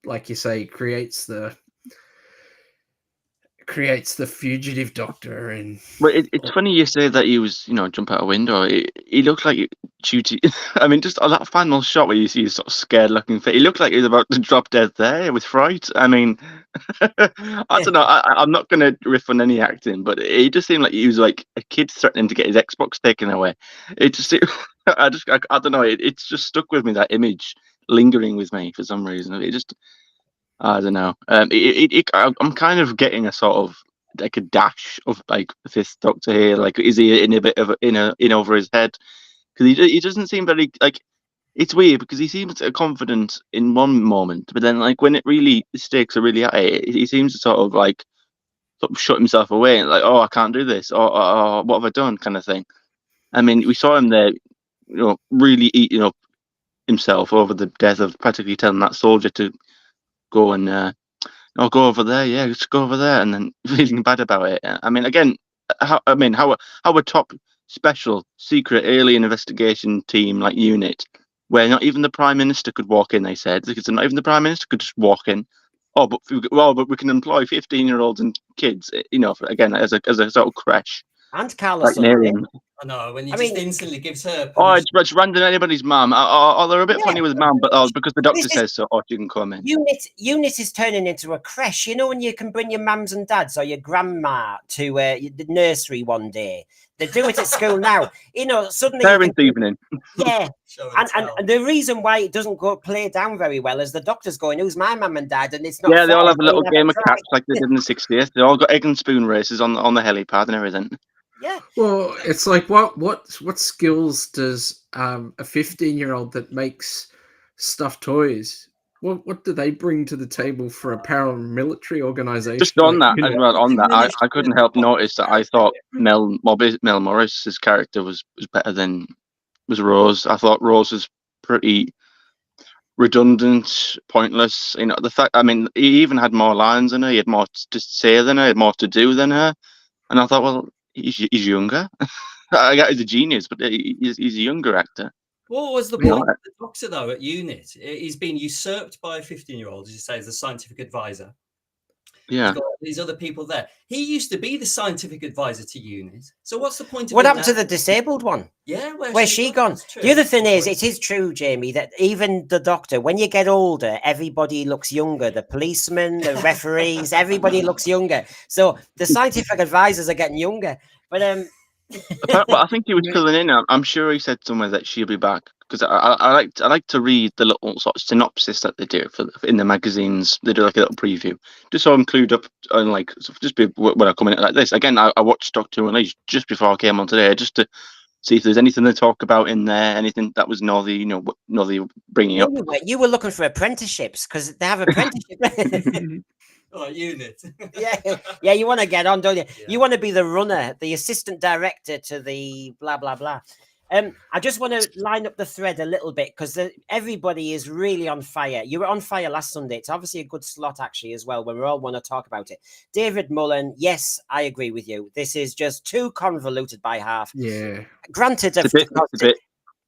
like you say creates the fugitive Doctor. And but it's funny you say that he was jump out a window. He looked like Shooty. I mean, just that final shot where you see his sort of scared looking face, he looked like he was about to drop dead there with fright. I mean, I don't know, I'm not going to riff on any acting, but it just seemed like he was like a kid threatening to get his Xbox taken away. I don't know, it's just stuck with me, that image lingering with me for some reason. It just, I don't know. I'm kind of getting a sort of like a dash of like Fifth Doctor here. Like, is he in a bit of in over his head? Because he doesn't seem very like. It's weird because he seems confident in one moment, but then like when the stakes are really high, he seems to sort of shut himself away and like, oh, I can't do this, or what have I done, kind of thing. I mean, we saw him there, really eating up himself over the death of practically telling that soldier to go and go over there, just go over there, and then feeling bad about it. I mean, again, how a top special secret alien investigation team like unit, where not even the Prime Minister could walk in, they said, because not even the Prime Minister could just walk in. Oh, but we can employ 15-year-olds and kids, again, as a sort of creche. And careless. Like I know, when you I just mean, instantly gives her Oh, permission. it's random anybody's mum. Oh, they're a bit Yeah. funny with mum, but because the doctor This is- says so, you can come in. Unit is turning into a creche. You know, when you can bring your mums and dads or your grandma to the nursery one day. They do it at school now. You know, suddenly you Parents' can, evening. yeah. Show and And tell. the reason why it doesn't go play down very well is the doctor's going, "Who's my mum and dad?" And it's not. Yeah, they all fair. have a little They game of try. catch like they did in the 60th. They all got egg and spoon races on the helipad and everything. Yeah. Well, it's like what skills does a 15-year-old that makes stuffed toys? What do they bring to the table for a paramilitary organization? Just on like, that as well, I couldn't help notice that I thought Mel Morris's character was better than was Rose. I thought Rose was pretty redundant, pointless. You know, the fact, I mean, he even had more lines than her. He had more to say than her. He had more to do than her. And I thought, well, he's younger. I got he's a genius, but he's a younger actor. What was the point of the doctor, though, at UNIT? He's been usurped by a 15-year-old, as you say, as the scientific advisor. Yeah. You've got these other people there. He used to be the scientific advisor to UNIT. So what's the point of What it happened to now? the disabled one? Yeah, Where's she gone? The other thing is, it is true, Jamie, that even the doctor, when you get older, everybody looks younger. The policemen, the referees, everybody looks younger. So the scientific advisors are getting younger. But Well, I think he was filling in. I'm sure he said somewhere that she'll be back because I like to read the little sort of synopsis that they do in the magazines. They do like a little preview, just so I'm clued up on like just when I come in like this. Again, I watched Doctor Who Unleashed just before I came on today, just to see if there's anything they talk about in there, anything that was Northy, Northy bringing up. You were looking for apprenticeships because they have apprenticeship. Oh, UNIT. yeah, you want to get on, don't you? Yeah. You want to be the runner, the assistant director to the blah blah blah. I just want to line up the thread a little bit because everybody is really on fire. You were on fire last Sunday. It's obviously a good slot actually as well when we all want to talk about it. David Mullen, yes, I agree with you. This is just too convoluted by half. Yeah. Granted,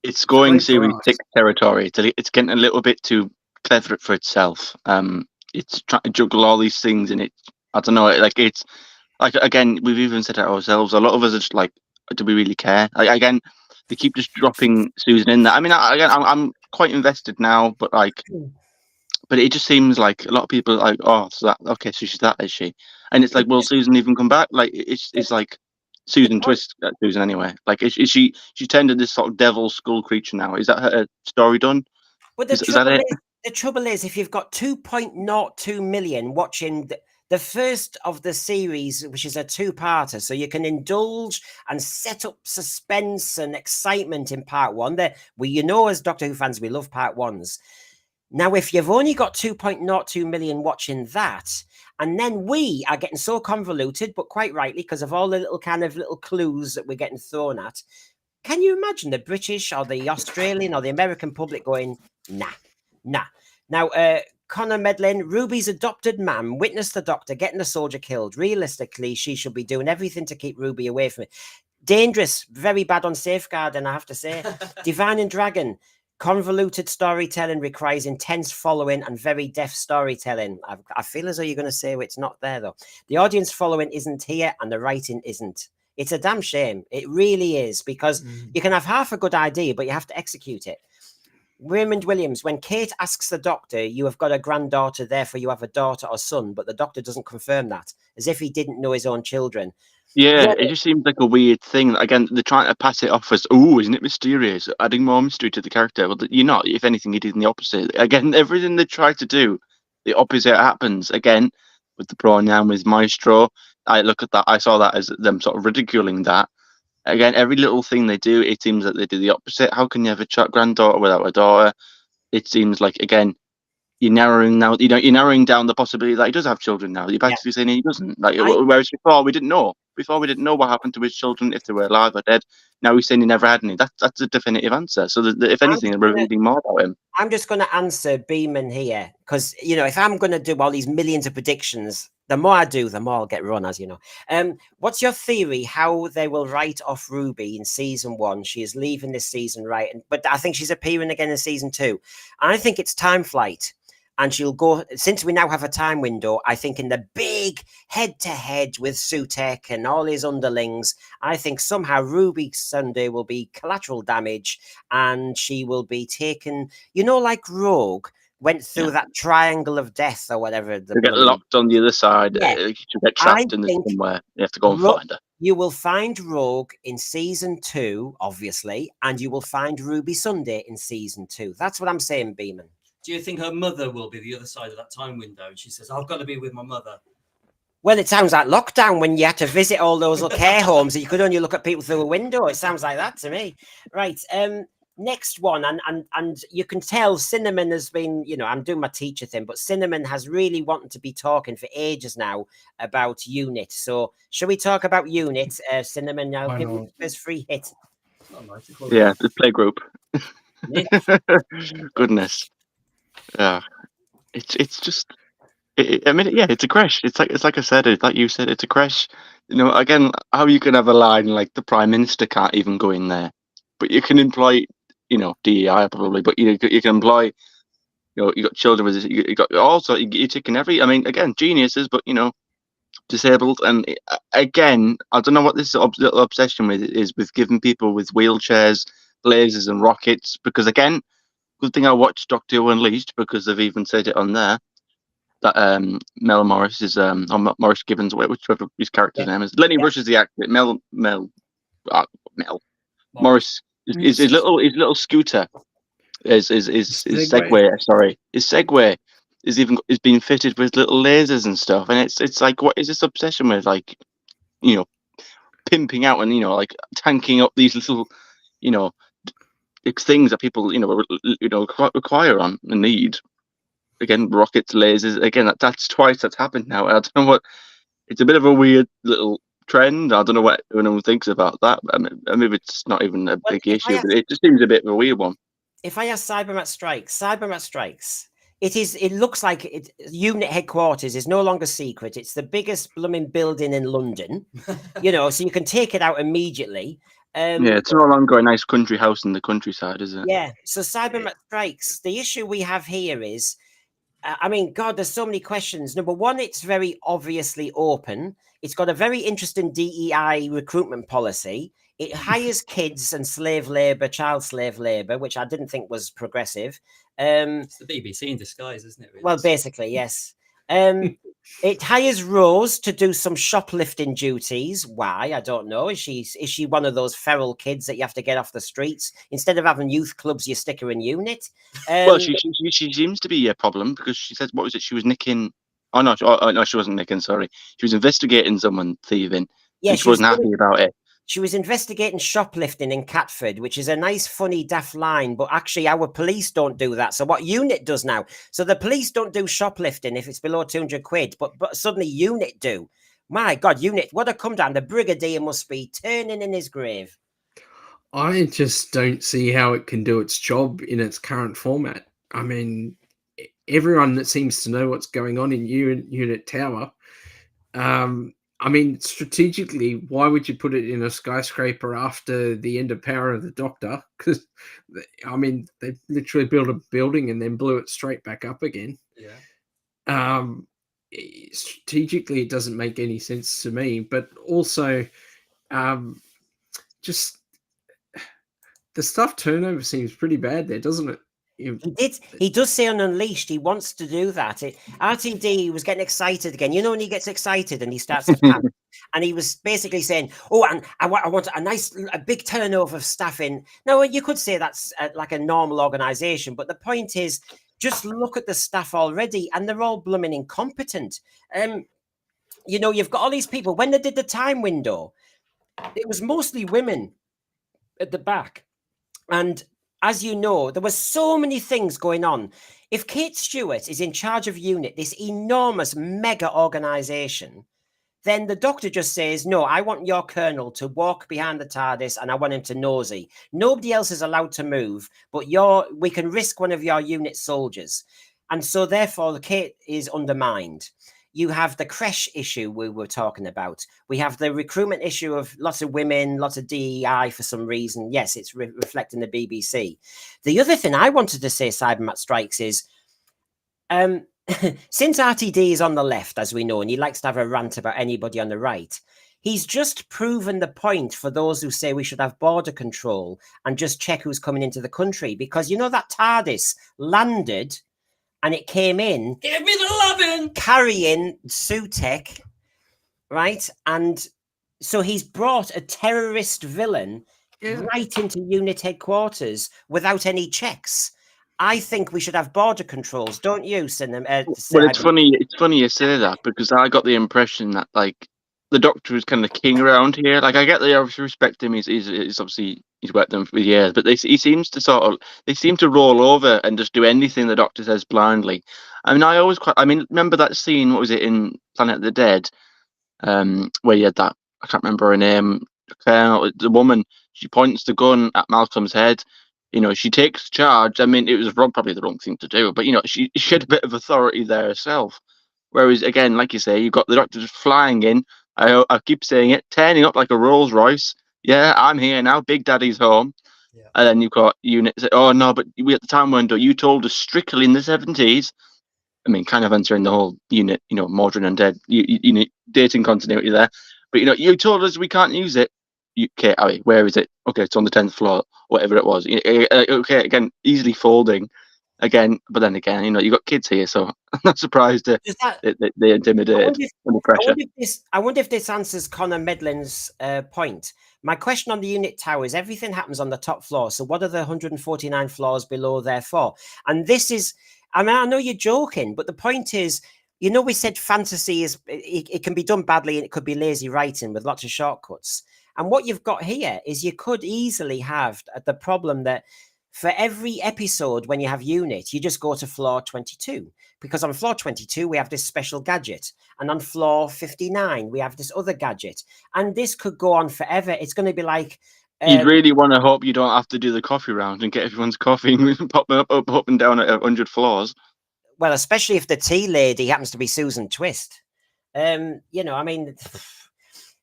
it's going Very Series fast. 6 territory. It's getting a little bit too clever for itself. It's trying to juggle all these things, and I don't know. It's like again, we've even said it ourselves. A lot of us are just like, do we really care? Again, they keep just dropping Susan in there. I mean, I'm quite invested now, but it just seems like a lot of people are like, oh, so she's that, is she? And it's like, will Susan even come back? Like, it's like Susan Twist, Susan anyway. Like, is she turned into this sort of devil skull creature now? Is that her story done? But is that it? The trouble is, if you've got 2.02 million watching the first of the series, which is a two-parter, so you can indulge and set up suspense and excitement in part one. As Doctor Who fans, we love part ones. Now, if you've only got 2.02 million watching that, and then we are getting so convoluted, but quite rightly, because of all the little clues that we're getting thrown at, can you imagine the British or the Australian or the American public going, nah. Now, Connor Medlin, Ruby's adopted mum, witnessed the doctor getting a soldier killed. Realistically, she should be doing everything to keep Ruby away from it. Dangerous, very bad on safeguarding, I have to say. Divine and Dragon, convoluted storytelling requires intense following and very deft storytelling. I feel as though you're going to say it's not there, though. The audience following isn't here and the writing isn't. It's a damn shame. It really is, because you can have half a good idea, but you have to execute it. Raymond Williams, when Kate asks the doctor, you have got a granddaughter, therefore you have a daughter or son, but the doctor doesn't confirm that, as if he didn't know his own children. Yeah, it just seems like a weird thing. Again, they're trying to pass it off as, oh, isn't it mysterious? Adding more mystery to the character. Well, you're not. If anything, you're doing the opposite. Again, everything they try to do, the opposite happens. Again, with the pronoun with Maestro, I look at that. I saw that as them sort of ridiculing that. Again, every little thing they do, it seems that they do the opposite. How can you have a granddaughter without a daughter? It seems like, again, you're narrowing down the possibility that he does have children now. You're basically saying he doesn't. Whereas before we didn't know. Before we didn't know what happened to his children, if they were alive or dead. Now he's saying he never had any. That's a definitive answer. So if anything, we're reading more about him. I'm just going to answer Beeman here, because if I'm going to do all these millions of predictions, the more I do, the more I'll get run, as you know. What's your theory how they will write off Ruby in season 1? She is leaving this season, right? But I think she's appearing again in season 2. And I think it's time flight. and she'll go, since we now have a time window, I think in the big head-to-head with Sutekh and all his underlings, I think somehow Ruby Sunday will be collateral damage, and she will be taken, like Rogue went through that triangle of death or whatever. You get locked on the other side. Yeah. You get trapped in somewhere. You have to go and find her. You will find Rogue in season 2, obviously, and you will find Ruby Sunday in season 2. That's what I'm saying, Beeman. Do you think her mother will be the other side of that time window? And she says, I've got to be with my mother. Well, it sounds like lockdown when you had to visit all those little care homes and you could only look at people through a window. It sounds like that to me. Right. Next one, and you can tell Cinnamon has been, I'm doing my teacher thing, but Cinnamon has really wanted to be talking for ages now about UNIT. So shall we talk about UNIT, Cinnamon? I'll give you the first free hit. Yeah, the playgroup. Goodness. It's just, it's a crash. It's like I said, it's like you said, it's a crash. Again, how you can have a line like the Prime Minister can't even go in there, but you can employ, DEI probably, but you can employ, you got children with, you got also you're taking again, geniuses, but disabled, and again, I don't know what this little obsession with is with giving people with wheelchairs lasers and rockets, because again, good thing I watched Doctor Who Unleashed, because they've even said it on there that Mel Morris is Morris Gibbons, whichever his character's name is. Lenny Bruce is the actor. Mel Morris is his little scooter is Segway. Sorry, his Segway is being fitted with little lasers and stuff, and it's like, what is this obsession with, like, pimping out and like tanking up these little things that people require on and need. Again, rockets, lasers. Again, that's twice that's happened now. I don't know what. It's a bit of a weird little trend. I don't know what anyone thinks about that. Maybe it's not even a big issue, but it just seems a bit of a weird one. If I ask Cybermat Strikes, it looks like unit headquarters is no longer secret. It's the biggest blooming building in London, so you can take it out immediately. It's no longer a nice country house in the countryside, is it? Yeah. So Cybermat Strikes, the issue we have here is, God, there's so many questions. Number one, it's very obviously open. It's got a very interesting DEI recruitment policy. It hires kids and child slave labor, which I didn't think was progressive. It's the BBC in disguise, isn't it? Really? Well, basically, yes. It hires Rose to do some shoplifting duties. Why? I don't know. Is she one of those feral kids that you have to get off the streets? Instead of having youth clubs, you stick her in UNIT. Well, she seems to be a problem, because she said, what was it? She was nicking. Oh no, she wasn't nicking. Sorry, she was investigating someone thieving. Yeah, she wasn't happy about it. She was investigating shoplifting in Catford, which is a nice, funny, daft line, but actually our police don't do that. So what UNIT does now, so the police don't do shoplifting if it's below 200 quid, but suddenly UNIT do. My God, UNIT, what a come down. The Brigadier must be turning in his grave. I just don't see how it can do its job in its current format. Everyone that seems to know what's going on in UNIT Tower, strategically, why would you put it in a skyscraper after the end of Power of the Doctor? Because, they literally built a building and then blew it straight back up again. Yeah. Strategically, it doesn't make any sense to me. But also, just the staff turnover seems pretty bad there, doesn't it? He does say on Unleashed he wants to do that. RTD was getting excited again. When he gets excited and he starts to panic, and he was basically saying, "Oh, and I want a big turnover of staff in." Now, you could say that's like a normal organisation, but the point is, just look at the staff already, and they're all blooming incompetent. You've got all these people. When they did the time window, it was mostly women at the back, and as you know, there were so many things going on. If Kate Stewart is in charge of UNIT, this enormous mega organisation, then the Doctor just says, no, I want your colonel to walk behind the TARDIS and I want him to nosy. Nobody else is allowed to move, but we can risk one of your UNIT soldiers. And so therefore, the Kate is undermined. You have the creche issue we were talking about. We have the recruitment issue of lots of women, lots of DEI for some reason. Yes, it's reflecting the BBC. The other thing I wanted to say, Cybermat Strikes, is Since RTD is on the left, as we know, and he likes to have a rant about anybody on the right, he's just proven the point for those who say we should have border control and just check who's coming into the country. Because you know that TARDIS landed and it came in. Give me the lovin'! Carrying Sutekh, right? And so he's brought a terrorist villain right into unit headquarters without any checks. I think we should have border controls, don't you, Cinema? Well, it's funny. It's funny you say that because I got the impression that like the Doctor was kind of king around here. Like I get they obviously respect him. He's obviously he's worked them for years, but he seems to they seem to roll over and just do anything the Doctor says blindly. I mean, remember that scene? What was it in Planet of the Dead? Where you had that, I can't remember her name, the woman, she points the gun at Malcolm's head, she takes charge. I mean, it was probably the wrong thing to do, but she had a bit of authority there herself. Whereas again, like you say, you've got the Doctor just flying in, I keep saying it, turning up like a Rolls Royce. Yeah, I'm here now, Big Daddy's home. Yeah. And then you've got units say, oh no, but we at the time weren't, you told us strictly in the 70s. I mean, kind of answering the whole unit, modern and dead, dating continuity there. But, you told us we can't use it. Okay, Harry, where is it? Okay, it's on the 10th floor, whatever it was. Okay, again, easily folding. Again, but then again, you've got kids here, so I'm not surprised they're intimidated under pressure. I wonder if this answers Connor Medlin's point. My question on the unit tower is everything happens on the top floor. So what are the 149 floors below there for? And this is... I mean, I know you're joking, but the point is, we said fantasy is it can be done badly and it could be lazy writing with lots of shortcuts. And what you've got here is you could easily have the problem that for every episode when you have unit, you just go to floor 22 because on floor 22 we have this special gadget, and on floor 59 we have this other gadget, and this could go on forever. It's going to be like. You'd really want to hope you don't have to do the coffee round and get everyone's coffee and pop them up and down at 100 floors. Well, especially if the tea lady happens to be Susan Twist. I mean...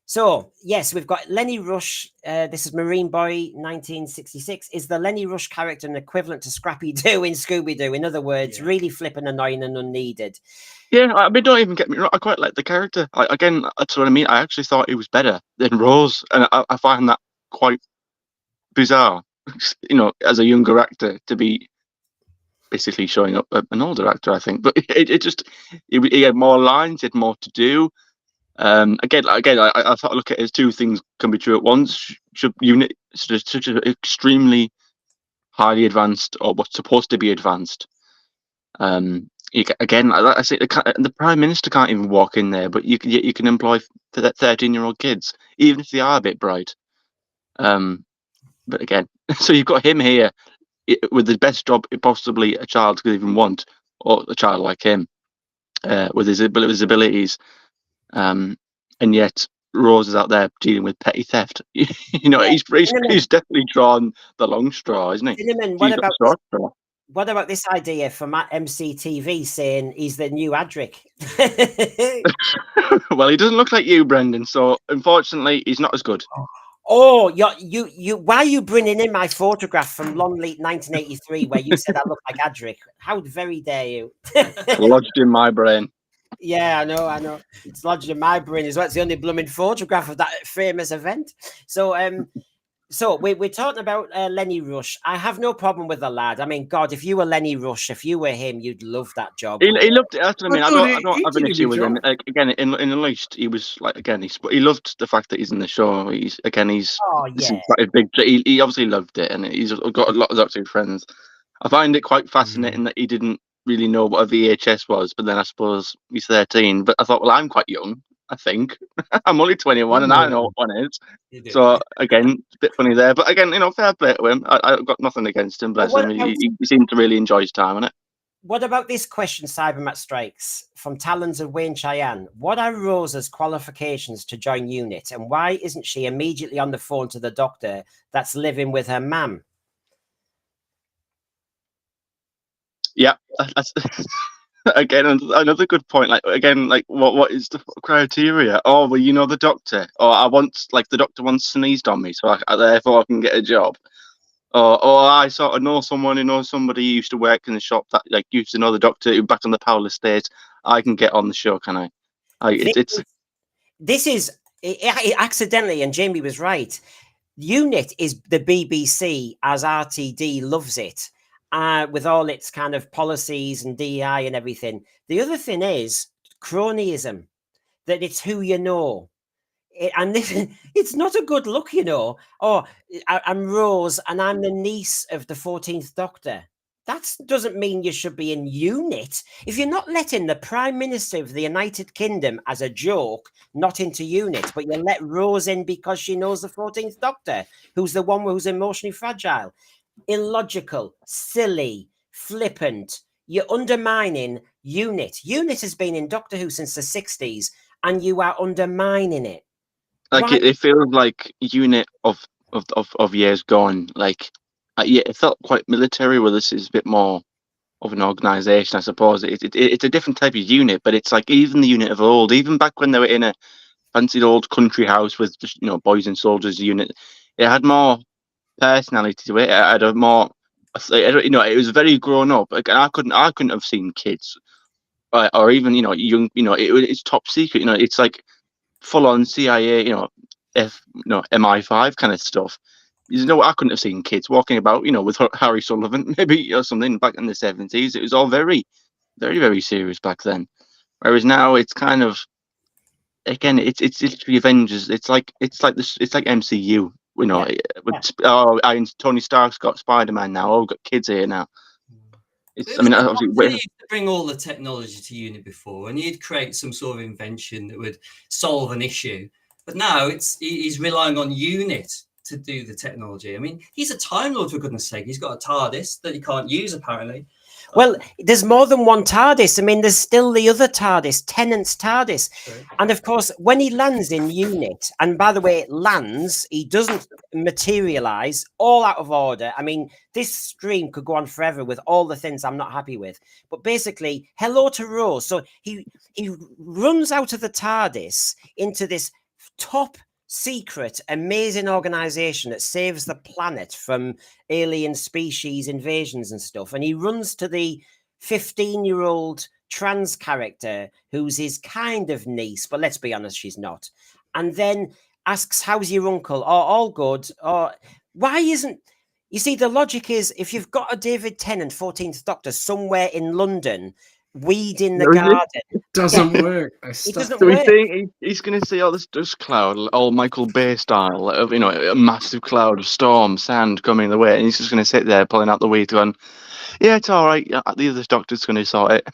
So, yes, we've got Lenny Rush. This is Marine Boy, 1966. Is the Lenny Rush character an equivalent to Scrappy-Doo in Scooby-Doo? In other words, really flipping annoying and unneeded. Yeah, I mean, don't even get me wrong. I quite like the character. Again, that's what I mean. I actually thought he was better than Rose. And I find that quite bizarre, as a younger actor to be basically showing up an older actor, I think. But he had more lines, he had more to do. Again, I thought look at it as two things can be true at once. Should unit such an extremely highly advanced or what's supposed to be advanced. Again, I say the Prime Minister can't even walk in there, but you can employ 13-year-old kids, even if they are a bit bright. But again, so you've got him here with the best job possibly a child could even want, or a child like him, with his abilities. And yet Rose is out there dealing with petty theft. He's definitely drawn the long straw, isn't he? Cinnamon, what about this idea from MCTV saying he's the new Adric? Well, he doesn't look like you, Brendan. So unfortunately, he's not as good. Oh, you! Why are you bringing in my photograph from Longleat 1983, where you said I look like Adric? How very dare you? Lodged in my brain. Yeah, I know. It's lodged in my brain as well. It's the only blooming photograph of that famous event. So, we're talking about Lenny Rush. I have no problem with the lad. I mean, God, if you were Lenny Rush, if you were him, you'd love that job. He loved it. That's what I mean. I don't have an issue with him. Like, again, in Unleashed, he was like he loved the fact that he's in the show. He's a big. He obviously loved it, and he's got a lot of active friends. I find it quite fascinating that he didn't really know what a VHS was, but then I suppose he's 13. But I thought, well, I'm quite young, I think. I'm only 21 and I know what one is. So again, it's a bit funny there. But again, fair play to him. I've got nothing against him, bless him. He seemed to really enjoy his time on it. What about this question, Cybermat Strikes, from Talons of Wayne Cheyenne? What are Rosa's qualifications to join unit, and why isn't she immediately on the phone to the doctor that's living with her mum? Yeah, that's again another good point. Like again, like what is the criteria? Oh, well, the doctor. Or I want the doctor once sneezed on me, so therefore I can get a job. Or I sort of know someone who knows somebody who used to work in the shop that like used to know the doctor who back on the Powell estate. I can get on the show, can I? This is it accidentally, and Jamie was right. UNIT is the BBC as RTD loves it, with all its kind of policies and DEI and everything. The other thing is cronyism, that it's who you know. And it's not a good look, you know. Oh, I'm Rose and I'm the niece of the 14th Doctor. That doesn't mean you should be in UNIT. If you're not letting the Prime Minister of the United Kingdom as a joke, not into UNIT, but you let Rose in because she knows the 14th Doctor, who's the one who's emotionally fragile. Illogical, silly, flippant. You're undermining UNIT. UNIT has been in Doctor Who since the 60s, and you are undermining it. Like it feels like UNIT of years gone. Like yeah, it felt quite military. Where this is a bit more of an organization, I suppose. It's a different type of unit, but it's like even the unit of old, even back when they were in a fancy old country house with just boys and soldiers unit, it had more personality to it. It had a more, it was very grown up. Like, I couldn't have seen kids, or even young. It's top secret. It's like full on CIA. MI5 kind of stuff. I couldn't have seen kids walking about, with Harry Sullivan, maybe, or something back in the 70s. It was all very, very, very serious back then. Whereas now it's kind of, again, it's literally Avengers. It's like MCU. Tony Stark's got Spider-Man now. Oh, we've got kids here now. Obviously, used to bring all the technology to UNIT before, and he'd create some sort of invention that would solve an issue. But now he's relying on UNIT to do the technology. I mean, he's a Time Lord, for goodness sake. He's got a TARDIS that he can't use, apparently. Well, there's more than one TARDIS. I mean, there's still the other TARDIS, Tennant's TARDIS. Right. And of course, when he lands in UNIT, and by the way, it lands, he doesn't materialize, all out of order. I mean, this stream could go on forever with all the things I'm not happy with. But basically, hello to Rose. So he runs out of the TARDIS into this top secret, amazing organization that saves the planet from alien species invasions and stuff. And he runs to the 15-year-old trans character who's his kind of niece, but let's be honest, she's not. And then asks, how's your uncle? Oh, all good. Or why isn't... You see, the logic is, if you've got a David Tennant 14th Doctor somewhere in London weeding the garden, it doesn't work. It doesn't work. We think he's going to see all this dust cloud, all Michael Bay style, of a massive cloud of storm, sand coming the way, and he's just going to sit there pulling out the weed, going, "Yeah, it's all right. The other doctor's going to sort it."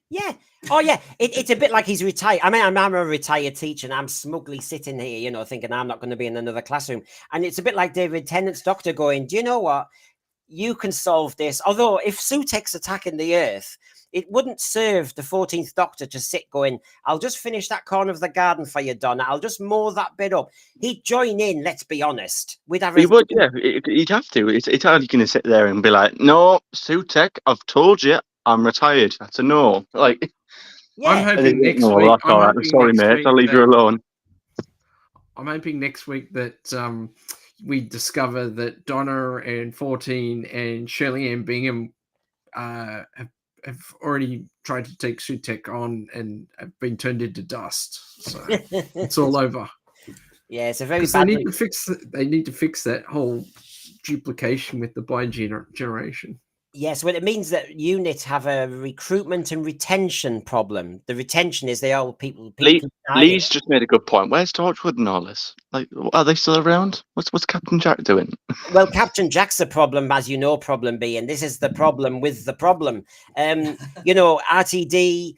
Yeah. Oh, yeah. It's a bit like he's retired. I mean, I'm a retired teacher, and I'm smugly sitting here, thinking I'm not going to be in another classroom. And it's a bit like David Tennant's Doctor going, "Do you know what? You can solve this." Although, if Sutekh'S attacking the Earth, it wouldn't serve the 14th Doctor to sit going, "I'll just finish that corner of the garden for you, Donna. I'll just mow that bit up." He'd join in, let's be honest. He would, yeah. He'd have to. It's hardly going to sit there and be like, "No, Sutekh, I've told you, I'm retired. That's a no." Like, yeah. I'm hoping next week. All right. Sorry, mate. I'll leave you alone. I'm hoping next week that we discover that Donna and 14 and Shirley Ann Bingham have already tried to take Sutekh on and have been turned into dust. So it's all over. Yeah, it's a very bad. They need to fix that whole duplication with the bi-generation. Yes, well, it means that units have a recruitment and retention problem. The retention is they all people. Lee's just made a good point. Where's Torchwood and all this? Like, are they still around? What's Captain Jack doing? Well, Captain Jack's the problem, as you know, problem B, and this is the problem with the problem. RTD.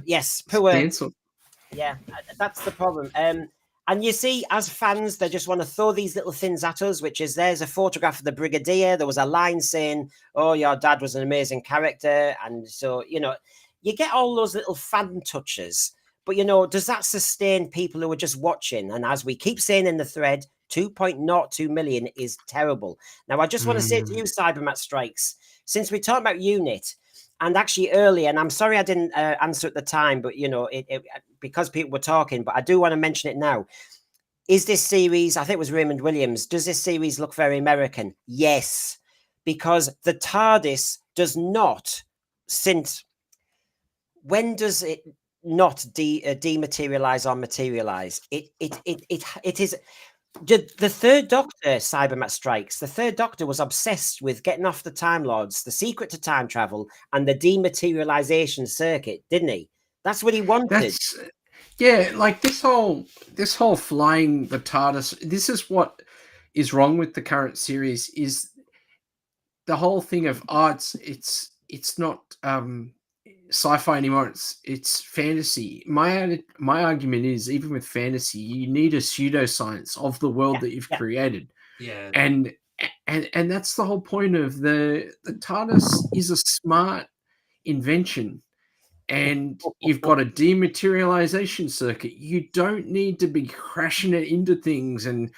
Yes, poor. Cancelled. Yeah, that's the problem. And you see, as fans, they just want to throw these little things at us, which is there's a photograph of the Brigadier. There was a line saying, "Oh, your dad was an amazing character." And so, you get all those little fan touches. But, does that sustain people who are just watching? And as we keep saying in the thread, 2.02 million is terrible. Now, I just want to say to you, Cybermat Strikes, since we talked about UNIT, and actually earlier, and I'm sorry I didn't answer at the time, but, because people were talking, but I do want to mention it now. is this series, I think it was Raymond Williams, does this series look very American? Yes, because the TARDIS does not, since when does it not dematerialize or materialize? It is the third Doctor, Cybermat Strikes. The third Doctor was obsessed with getting off the Time Lords, the secret to time travel, and the dematerialization circuit, didn't he? That's what he wanted. Yeah, like this whole flying the TARDIS. This is what is wrong with the current series. Is the whole thing of it's not sci-fi anymore. It's fantasy. My argument is, even with fantasy, you need a pseudoscience of the world that you've created. Yeah, and that's the whole point of the TARDIS is a smart invention. And you've got a dematerialization circuit. You don't need to be crashing it into things and,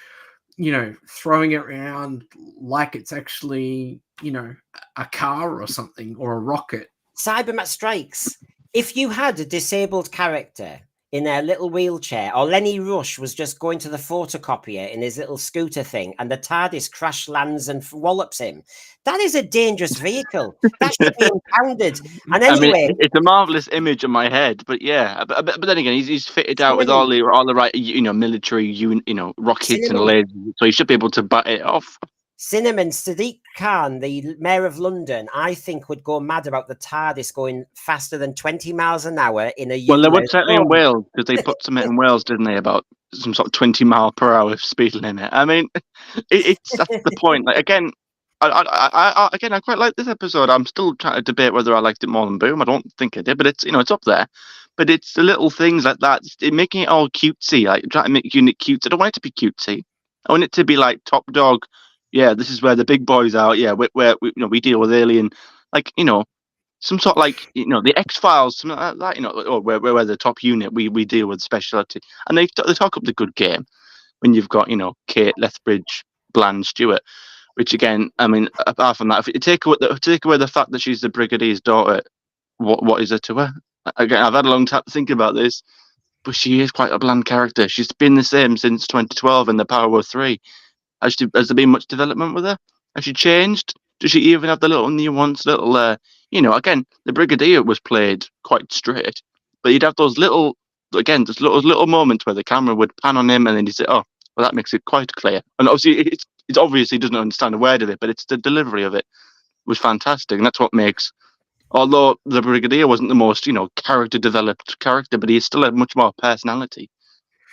throwing it around like it's actually, a car or something, or a rocket. Cybermat Strikes. If you had a disabled character in their little wheelchair, or Lenny Rush was just going to the photocopier in his little scooter thing, and the TARDIS crash lands and wallops him, that is a dangerous vehicle. That should be impounded. And anyway, I mean, it's a marvelous image in my head, but yeah, but then again, he's fitted out with all the right, military, rockets and lasers, so he should be able to bat it off. Cinnamon, Sadiq Khan, the mayor of London, I think would go mad about the TARDIS going faster than 20 miles an hour in a Well, they would certainly in Wales, because they put something in Wales, didn't they, about some sort of 20-mile-per-hour speed limit. I mean, that's the point. Like, again, I quite like this episode. I'm still trying to debate whether I liked it more than Boom. I don't think I did, but it's it's up there. But it's the little things like that, making it all cutesy, like trying to make unit cute. I don't want it to be cutesy. I want it to be like Top Dog. Yeah, this is where the big boys are. Yeah, where we deal with alien, like some sort of like the X-Files, something like that. Or where the top unit we deal with specialty, and they talk up the good game when you've got Kate, Lethbridge, Bland, Stewart. Which again, I mean, apart from that, if you take away the fact that she's the Brigadier's daughter, what is it to her? Again, I've had a long time to think about this, but she is quite a bland character. She's been the same since 2012 in the Power of 3. Has there been much development with her? Has she changed? Does she even have the little nuance, again, the Brigadier was played quite straight, but you'd have those little moments where the camera would pan on him and then you say, oh, well, that makes it quite clear. And obviously, it's obvious he doesn't understand a word of it, but it's the delivery of it was fantastic. And that's what makes, although the Brigadier wasn't the most, character developed character, but he still had much more personality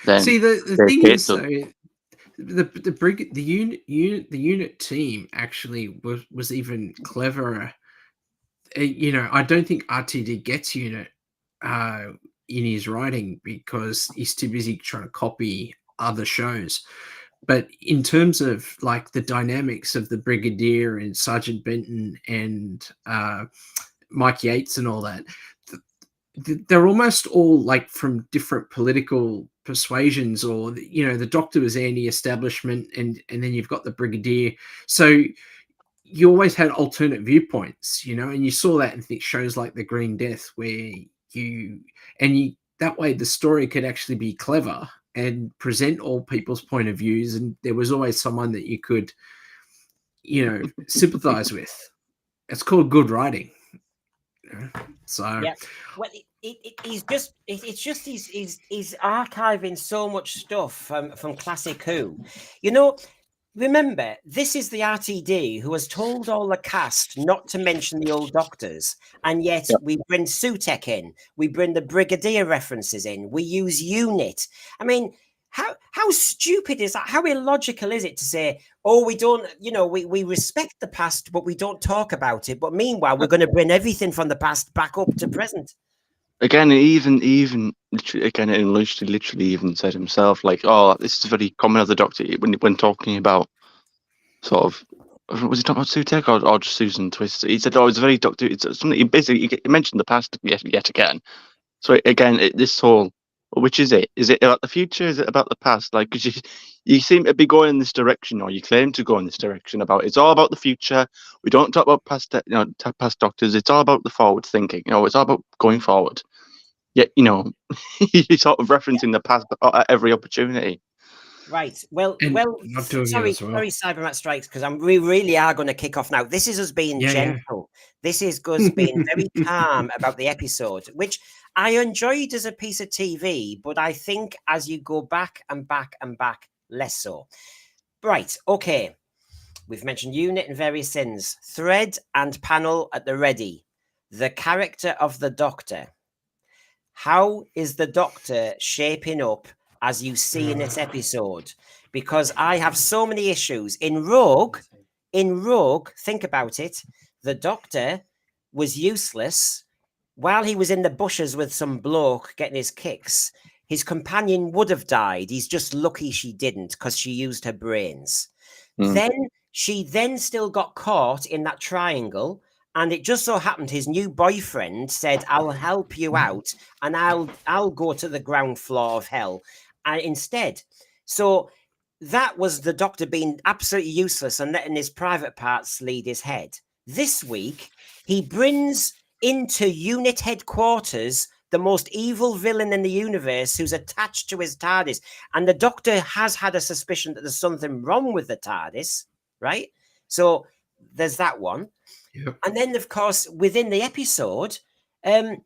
than the thing is, though, the unit team actually was even cleverer. I don't think RTD gets unit in his writing because he's too busy trying to copy other shows. But in terms of like the dynamics of the Brigadier and Sergeant Benton and Mike Yates and all that, they're almost all like from different political persuasions, or the Doctor was anti-establishment, and then you've got the Brigadier. So you always had alternate viewpoints, and you saw that in shows like The Green Death, where that way the story could actually be clever and present all people's point of views, and there was always someone that you could, sympathize with. It's called good writing. So yeah, well, he's archiving so much stuff from Classic Who. Remember, this is the RTD who has told all the cast not to mention the old Doctors, and yet we bring Sutekh in, we bring the Brigadier references in, we use unit. I mean, how stupid is that? How illogical is it to say, oh, we don't, we respect the past, but we don't talk about it. But meanwhile, we're going to bring everything from the past back up to present. Again, even literally even said himself, like, oh, this is very common of the Doctor when talking about sort of, was he talking about Sutekh or just Susan Twist? He said, oh, it's very Doctor. It's something he mentioned the past yet again. So again, this whole, which is it? Is it about the future? Is it about the past? Like, because you seem to be going in this direction, or you claim to go in this direction about it's all about the future. We don't talk about past, past Doctors. It's all about the forward thinking. It's all about going forward. Yet, you're sort of referencing the past at every opportunity. Right. Well, And well. not doing it Sorry, as well. sorry, Cybermat Strikes, because we really are going to kick off now. This is us being Yeah, yeah. gentle. This is us being very calm about the episode, which I enjoyed as a piece of TV, but I think as you go back and back and back, less so. Right. Okay. We've mentioned unit and various sins. Thread and panel at the ready. The character of the Doctor. How is the Doctor shaping up as you see in this episode? Because I have so many issues. In Rogue, think about it. The Doctor was useless. While he was in the bushes with some bloke getting his kicks, his companion would have died. He's just lucky she didn't, because she used her brains. Then she still got caught in that triangle, and it just so happened his new boyfriend said, "I'll help you out, and I'll go to the ground floor of hell." And instead, so that was the Doctor being absolutely useless and letting his private parts lead his head. This week, he brings into unit headquarters the most evil villain in the universe, who's attached to his TARDIS. And the Doctor has had a suspicion that there's something wrong with the TARDIS, right? So there's that one. Yep. And then, of course, within the episode,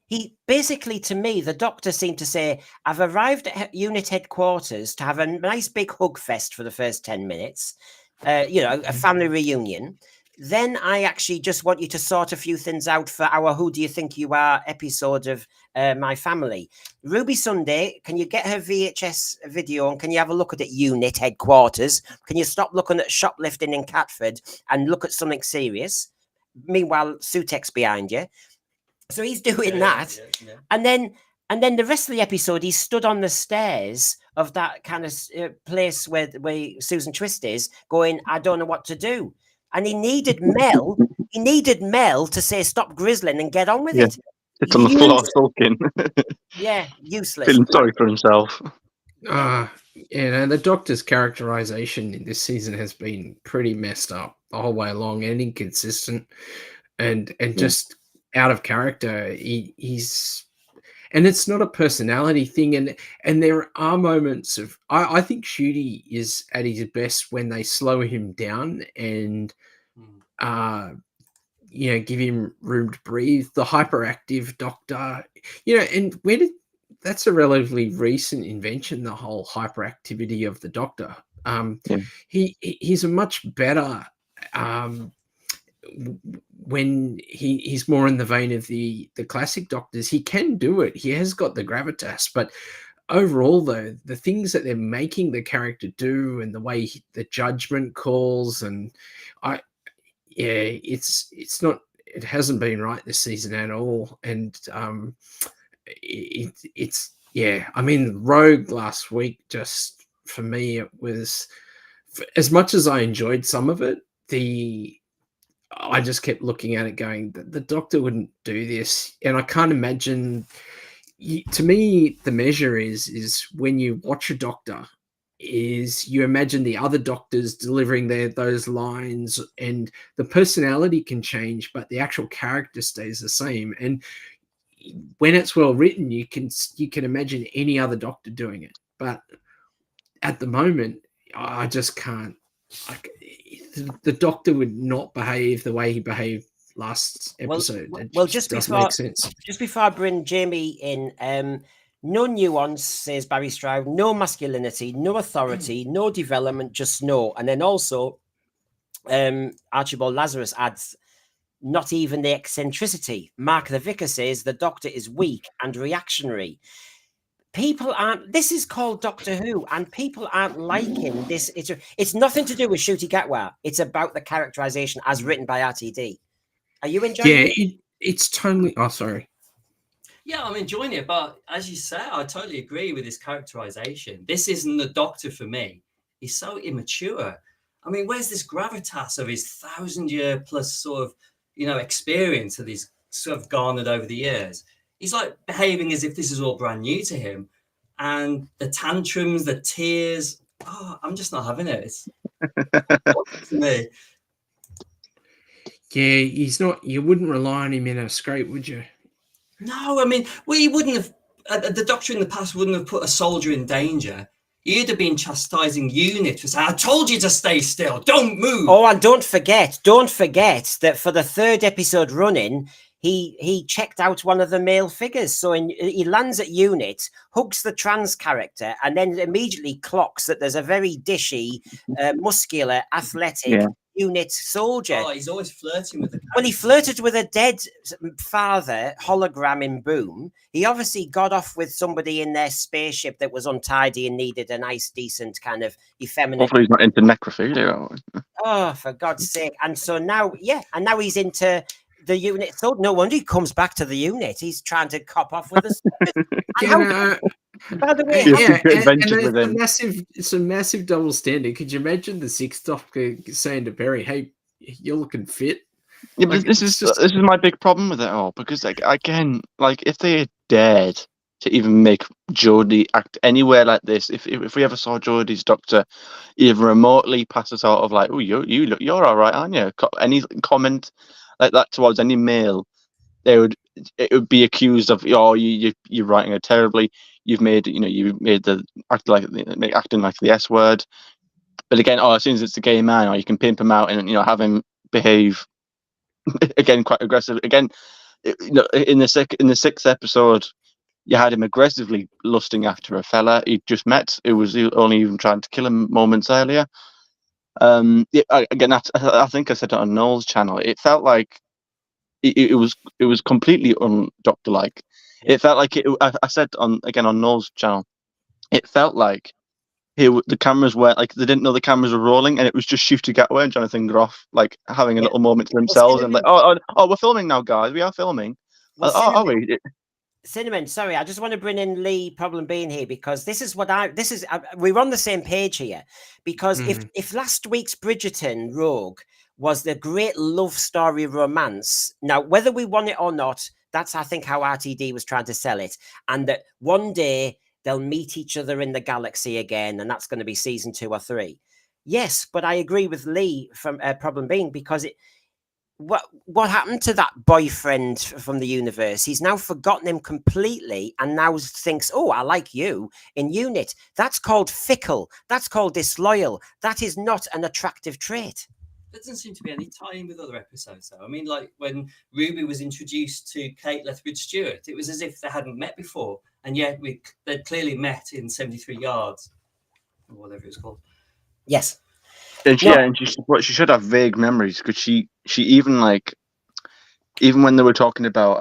he basically, to me, the Doctor seemed to say, "I've arrived at unit headquarters to have a nice big hug fest for the first 10 minutes, a family reunion. Then I actually just want you to sort a few things out for our Who Do You Think You Are episode of My Family. Ruby Sunday, can you get her VHS video and can you have a look at it, unit headquarters? Can you stop looking at shoplifting in Catford and look at something serious?" Meanwhile, Sutekh'S behind you. So he's doing that. Yeah. And then the rest of the episode, he stood on the stairs of that kind of place where Susan Twist is, going, "I don't know what to do." And he needed Mel. He needed Mel to say, "Stop grizzling and get on with it." It's on the floor sulking. Yeah, useless. Feeling sorry for himself. The Doctor's characterization in this season has been pretty messed up the whole way along, and inconsistent, and just out of character. He's, and it's not a personality thing, and there are moments of I think Shooty is at his best when they slow him down and give him room to breathe. The hyperactive Doctor, and that's a relatively recent invention, the whole hyperactivity of the Doctor. He's a much better when he's more in the vein of the classic Doctors. He can do it. He has got the gravitas, but overall, though, the things that they're making the character do and the way the judgment calls, and it's not. It hasn't been right this season at all, and it's I mean, Rogue last week, just for me, it was, as much as I enjoyed some of it, I just kept looking at it going, the Doctor wouldn't do this. And I can't imagine, to me, the measure is when you watch a Doctor, is you imagine the other Doctors delivering those lines, and the personality can change, but the actual character stays the same. And when it's well written, you can imagine any other Doctor doing it. But at the moment, I just can't. The Doctor would not behave the way he behaved last episode. Just before I bring Jamie in, no nuance, says Barry Stroud, no masculinity, no authority, no development, just no. And then also, Archibald Lazarus adds, not even the eccentricity. Mark the Vicar says the Doctor is weak and reactionary. People aren't. This is called Doctor Who, and people aren't liking this. It's nothing to do with Ncuti Gatwa. It's about the characterization as written by RTD. Are you enjoying it? It's totally. Oh, sorry. Yeah, I'm enjoying it, but as you say, I totally agree with his characterization. This isn't the Doctor for me. He's so immature. I mean, where's this gravitas of his 1,000-year plus sort of, experience that he's sort of garnered over the years? He's like behaving as if this is all brand new to him. And the tantrums, the tears, I'm just not having it. It's to me. Yeah, he's not. You wouldn't rely on him in a scrape, would you? No, I mean, he wouldn't have. The Doctor in the past wouldn't have put a soldier in danger. He'd have been chastising Unit for saying, I told you to stay still, don't move. Oh, and don't forget that for the third episode running, he checked out one of the male figures. So he lands at Unit, hugs the trans character, and then immediately clocks that there's a very dishy, muscular, athletic Unit soldier. Oh, he's always flirting with the character. Well, he flirted with a dead father hologram in Boom. He obviously got off with somebody in their spaceship that was untidy and needed a nice, decent kind of effeminate. Hopefully he's not into necrophilia. Oh, for God's sake. And so now, now he's into the Unit. So no wonder he comes back to the Unit. He's trying to cop off with us. By the way, it's a massive double standard. Could you imagine the Sixth Doctor saying to Perry, "Hey, you're looking fit"? Yeah, but this is my big problem with it all, because again, if they had dared to even make Jodie act anywhere like this, if we ever saw Jodie's Doctor even remotely pass us out of like, oh, you're all right, aren't you? Any comment like that towards any male, it would be accused of, oh, you're writing it terribly. You've made the acting like the S word. But again, as soon as it's a gay man, or you can pimp him out and have him behave again quite aggressive. Again, in the sixth episode, you had him aggressively lusting after a fella he'd just met, who was only even trying to kill him moments earlier. Again, I think I said it on Noel's channel. It felt like it was completely un-Doctor-like. It felt like I said on Noel's channel, it felt like the cameras were they didn't know the cameras were rolling, and it was just Shooter Gatway and Jonathan Groff having a little moment to themselves, and we're filming now, guys. We are filming. Well, are we? Cinnamon, sorry, I just want to bring in Lee Problem Being here, because we're on the same page here, because if last week's Bridgerton Rogue was the great love story romance, now whether we want it or not, that's I think how RTD was trying to sell it, and that one day they'll meet each other in the galaxy again, and that's going to be season 2 or 3. Yes, but I agree with Lee from Problem Being, because what happened to that boyfriend from the universe? He's now forgotten him completely, and now thinks, oh, I like you in Unit. That's called fickle. That's called disloyal. That is not an attractive trait. There doesn't seem to be any tie-in with other episodes, though. I mean, like when Ruby was introduced to Kate Lethbridge-Stewart, it was as if they hadn't met before, and yet they'd clearly met in 73 Yards, or whatever it was called. Yes. And she should have vague memories, because she even when they were talking about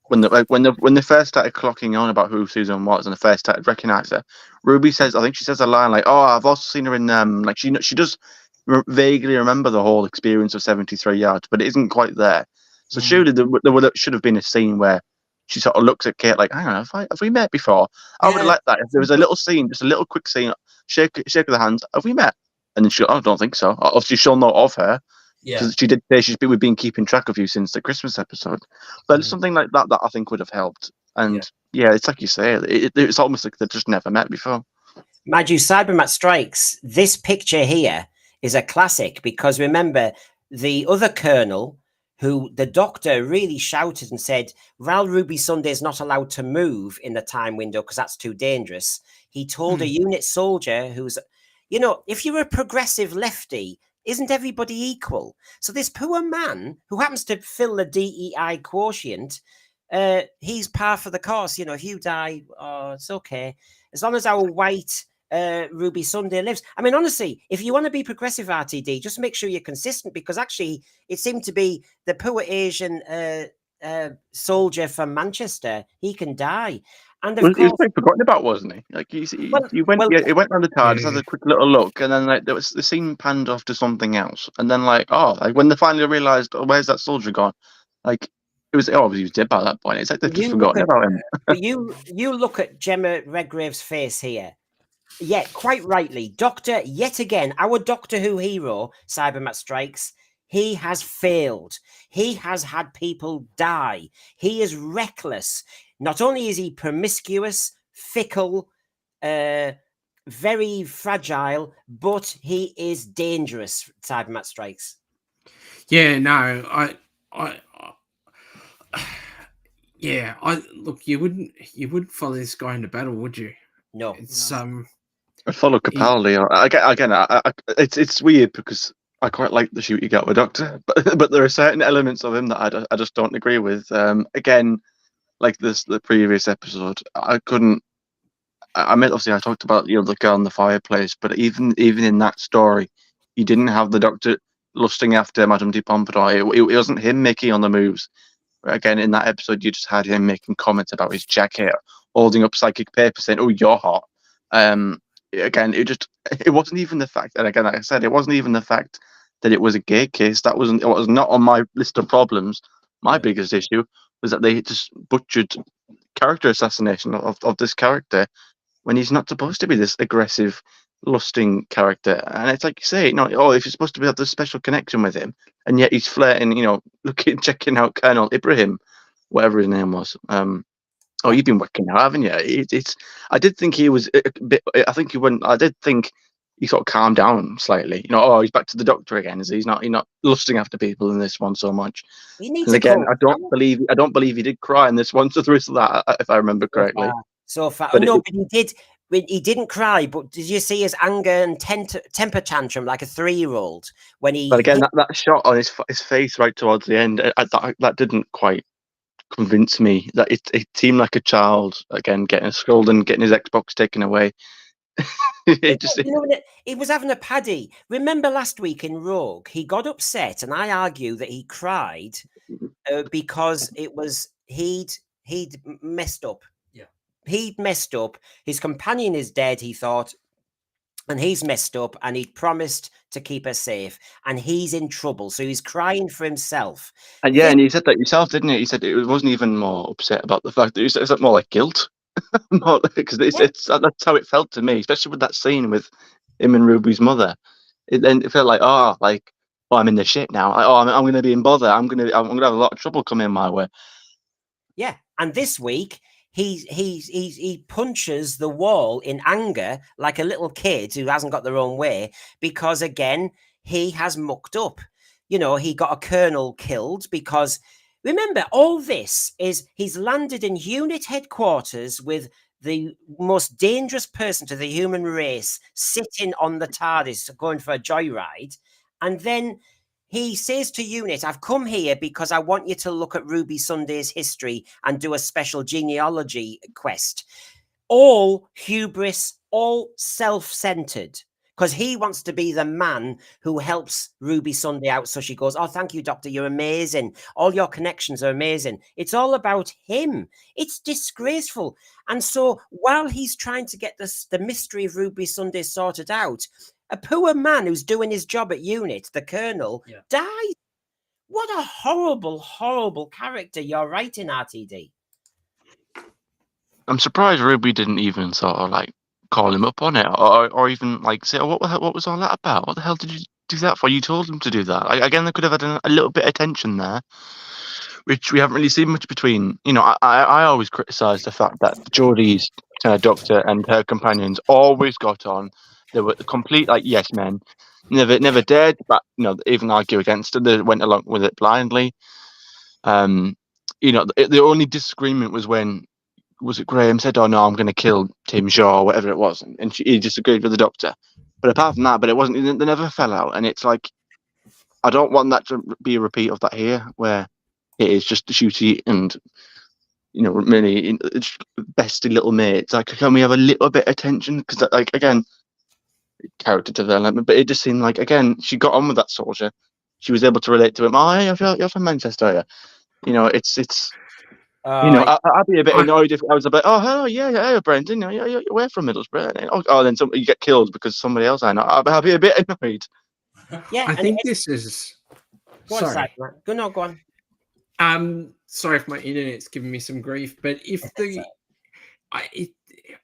when they first started clocking on about who Susan was, and they first started recognise her, Ruby says, I think she says a line like, "Oh, I've also seen her in she does vaguely remember the whole experience of 73 Yards, but it isn't quite there." So surely there should have been a scene where she sort of looks at Kate like, "Hang on, have we met before?" I would like that if there was a little scene, just a little quick scene, shake of the hands. Have we met? And then she'll, I don't think so. Obviously, she'll know of her. Because she did say we've been keeping track of you since the Christmas episode. But something like that I think would have helped. And it's like you say, it's almost like they've just never met before. Mind you, Cybermat Strikes, this picture here is a classic, because remember, the other colonel, who the Doctor really shouted and said, Val Ruby Sunday is not allowed to move in the time window because that's too dangerous. He told a Unit soldier who's, if you're a progressive lefty, isn't everybody equal? So this poor man who happens to fill the DEI quotient, he's par for the course. If you die, it's okay. As long as our white Ruby Sunday lives. I mean, honestly, if you want to be progressive RTD, just make sure you're consistent, because actually it seemed to be the poor Asian soldier from Manchester. He can die. And of course, he was quite forgotten about, wasn't he? He went around the TARDIS, had a quick little look, and then there was the scene panned off to something else, and then when they finally realised, where's that soldier gone? It was he was dead by that point. It's like they've just forgotten about him. But you look at Gemma Redgrave's face here. Yeah, quite rightly, Doctor. Yet again, our Doctor Who hero, Cybermat Strikes. He has failed. He has had people die. He is reckless. Not only is he promiscuous, fickle, very fragile, but he is dangerous. Cybermat Strikes. Yeah, no, look, you wouldn't follow this guy into battle, would you? No. It's I follow Capaldi. It's weird because I quite like the shoot you get with Doctor, but there are certain elements of him that I just don't agree with. Again, like the previous episode, I couldn't. I mean, obviously, I talked about the girl in the fireplace, but even in that story, you didn't have the Doctor lusting after Madame de Pompadour. It wasn't him making on the moves. Again, in that episode, you just had him making comments about his jacket, holding up psychic paper, saying, "Oh, you're hot." Again, it wasn't even the fact, and again, like I said, it wasn't even the fact that it was a gay case. It was not on my list of problems. My biggest issue was that they just butchered character assassination of this character when he's not supposed to be this aggressive, lusting character. And it's like you say, if you're supposed to have this special connection with him, and yet he's flirting, checking out Colonel Ibrahim, whatever his name was. You've been working out, haven't you? I did think he was a bit. I think he went. I did think he sort of calmed down slightly. He's back to the Doctor again. He's not lusting after people in this one so much. And again, I don't believe he did cry in this one. So there is that, if I remember correctly. So far. But he did. He didn't cry, but did you see his anger and temper tantrum like a 3-year-old when he? But again, that shot on his face right towards the end, that didn't quite convince me. That it seemed like a child again getting scolded and getting his Xbox taken away. He was having a paddy. Remember last week in Rogue, he got upset, and I argue that he cried because it was he'd messed up. He'd messed up. His companion is dead, he thought, and he's messed up, and he'd promised to keep her safe, and he's in trouble. So he's crying for himself. And and he said that himself, didn't he? He said it wasn't even more upset about the fact that it's more like guilt, because that's how it felt to me, especially with that scene with him and Ruby's mother. It felt like I'm in the shit now. I'm going to be in bother. I'm going to have a lot of trouble coming my way. Yeah, and this week he punches the wall in anger like a little kid who hasn't got their own way, because again he has mucked up. He got a colonel killed because remember, all this is he's landed in unit headquarters with the most dangerous person to the human race sitting on the TARDIS going for a joyride, and then he says to UNIT, I've come here because I want you to look at Ruby Sunday's history and do a special genealogy quest. All hubris, all self-centered, because he wants to be the man who helps Ruby Sunday out. So she goes, oh, thank you, Doctor. You're amazing. All your connections are amazing. It's all about him. It's disgraceful. And so while he's trying to get the mystery of Ruby Sunday sorted out, a poor man who's doing his job at UNIT, the colonel, dies. What a horrible, horrible character you're writing, RTD. I'm surprised Ruby didn't even sort of call him up on it, or even say, oh, what was all that about? What the hell did you do that for? You told him to do that. Again, they could have had a little bit of tension there, which we haven't really seen much between. I always criticise the fact that Geordie's Doctor and her companions always got on. They were the complete yes men. Never dared, but even argue against it. They went along with it blindly. The only disagreement was when Graham said, "Oh no, I'm going to kill Tim Shaw," or whatever it was, and he disagreed with the Doctor. But apart from that, it wasn't. They never fell out, and it's I don't want that to be a repeat of that here, where it is just shooty and really bestie little mates. Can we have a little bit of tension? Because again, character development, but it just seemed again she got on with that soldier. She was able to relate to him. Oh, hey, you're from Manchester, are you? It's. I'd be a bit annoyed if I was a bit. Oh, hello, yeah, Brendan. You're away from Middlesbrough. Oh, then you get killed because somebody else I know. I'd be a bit annoyed. Yeah, I think this is. Sorry. Go on. Sorry if my internet's giving me some grief, but if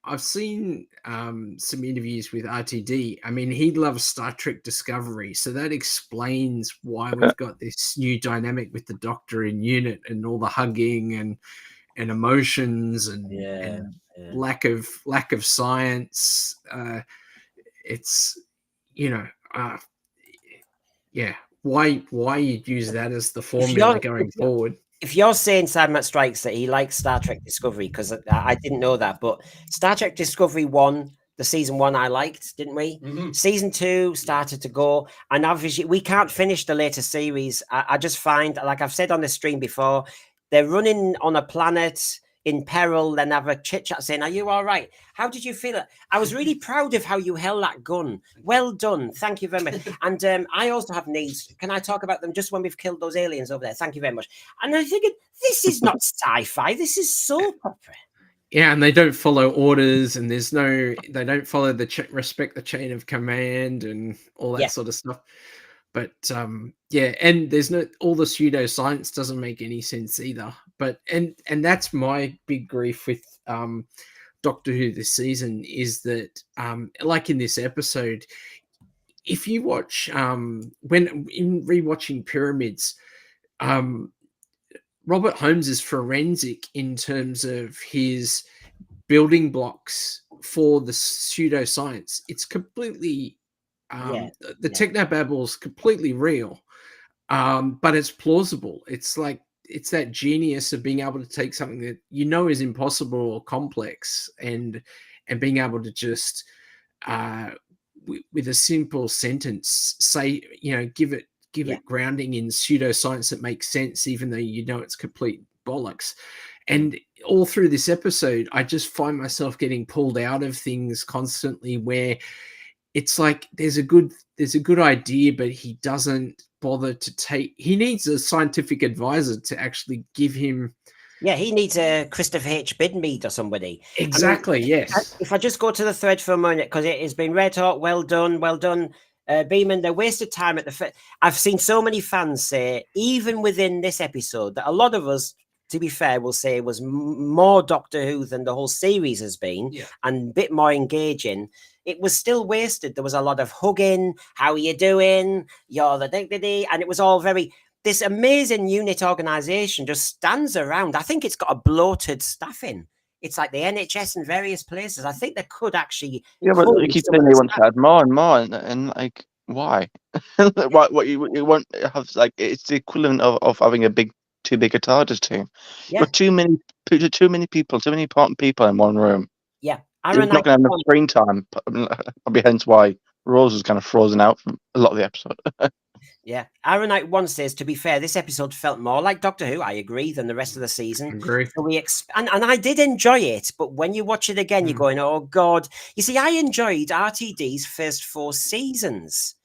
I've seen some interviews with RTD. I mean, he loves Star Trek Discovery, so that explains why we've got this new dynamic with the Doctor in UNIT and all the hugging and emotions and lack of science. It's why you'd use that as the formula going forward. If you're saying Simon Strikes that he likes Star Trek Discovery, because I didn't know that, but Star Trek Discovery 1, The season 1 I liked, didn't we? Mhm. Season 2 started to go, and obviously we can't finish the later series. I just find, like I've said on the stream before, they're running on a planet in peril, then have a chit chat saying, "Are you all right? How did you feel?" I was really proud of how you held that gun. Well done. Thank you very much. And I also have needs. Can I talk about them just when we've killed those aliens over there? Thank you very much. And I think this is not sci-fi. This is soap opera. Yeah, and they don't follow orders, and they don't follow respect the chain of command and all that sort of stuff. But yeah, and there's all the pseudoscience doesn't make any sense either. But and that's my big grief with Doctor Who this season is that like in this episode, if you watch when in rewatching Pyramids, Robert Holmes is forensic in terms of his building blocks for the pseudoscience. It's completely the technobabble is completely real, but it's plausible. It's like it's that genius of being able to take something that you know is impossible or complex and being able to just with a simple sentence say, give it grounding in pseudoscience that makes sense, even though you know it's complete bollocks. And all through this episode, I just find myself getting pulled out of things constantly where it's like there's a good idea, but he doesn't bother to he needs a scientific advisor to actually give him. Yeah, he needs a Christopher H. Bidmead or somebody. Exactly, yes. If I just go to the thread for a moment, because it has been red hot, well done. Beeman, they wasted time at the. I've seen so many fans say, even within this episode, that a lot of us, to be fair, will say was more Doctor Who than the whole series has been, and a bit more engaging. It was still wasted. There was a lot of hugging. How are you doing? You're the dignity, and it was all very. This amazing unit organization just stands around. I think it's got a bloated staffing. It's like the NHS in various places. I think they could actually. Yeah, but they keep saying they want to add more and more, and like, why? what you want have like it's the equivalent of having too big a TARDIS team. Yeah. But too many people, too many important people in one room. Yeah, it's not going to have enough screen time. Probably hence why Rose was kind of frozen out from a lot of the episode. Yeah, Aaron Knight 1 says, to be fair, this episode felt more like Doctor Who, I agree, than the rest of the season. Agree. So and I did enjoy it, but when you watch it again, you're going, oh, God. You see, I enjoyed RTD's first 4 seasons.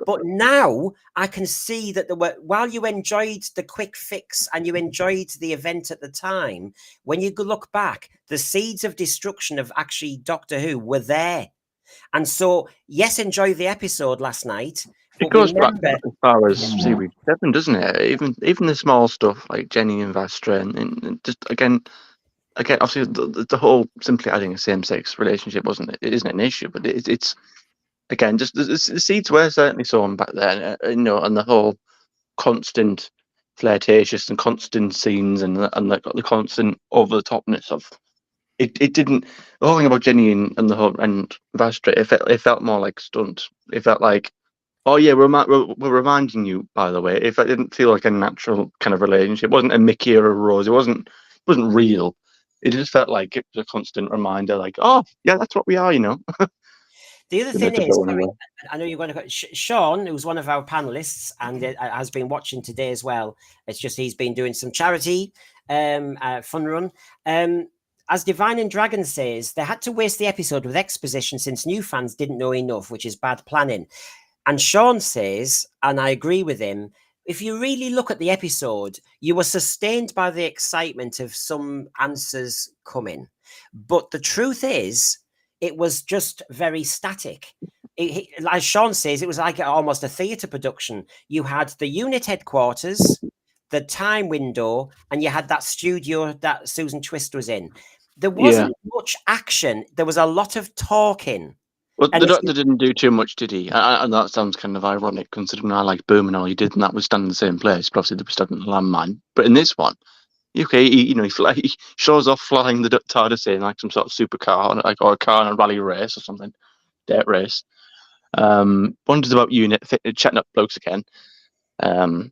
But now I can see that while you enjoyed the quick fix and you enjoyed the event at the time, when you look back, the seeds of destruction of actually Doctor Who were there. And so, yes, enjoy the episode last night. It goes back as far as Series 7, doesn't it? Even the small stuff like Jenny and Vastra, and just again, obviously the whole simply adding a same-sex relationship isn't an issue, but it's again just the seeds were certainly sown back then, and the whole constant flirtatious and constant scenes and the constant over the topness of it. Didn't the whole thing about Jenny and Vastra. It felt more like stunt. It felt like. Oh yeah, we're reminding you, by the way, if it didn't feel like a natural kind of relationship, it wasn't a Mickey or a Rose, it wasn't real. It just felt like it was a constant reminder, like, oh yeah, that's what we are, The other thing is, I know you're going to Sean, who's one of our panelists and has been watching today as well. It's just he's been doing some charity fun run. As Divine and Dragon says, they had to waste the episode with exposition since new fans didn't know enough, which is bad planning. And Sean says, and I agree with him, if you really look at the episode, you were sustained by the excitement of some answers coming. But the truth is, it was just very static. As Sean says, it was like almost a theatre production. You had the unit headquarters, the time window, and you had that studio that Susan Twist was in. There wasn't much action. There was a lot of talking. Well, the Doctor didn't do too much, did he? And that sounds kind of ironic, considering I like Boom and all he did, and that was standing in the same place. But obviously, they were standing in a landmine. But in this one, he shows off flying the TARDIS in like some sort of supercar, or a car in a rally race or something, dirt race. Wonders about unit, chatting up blokes again. And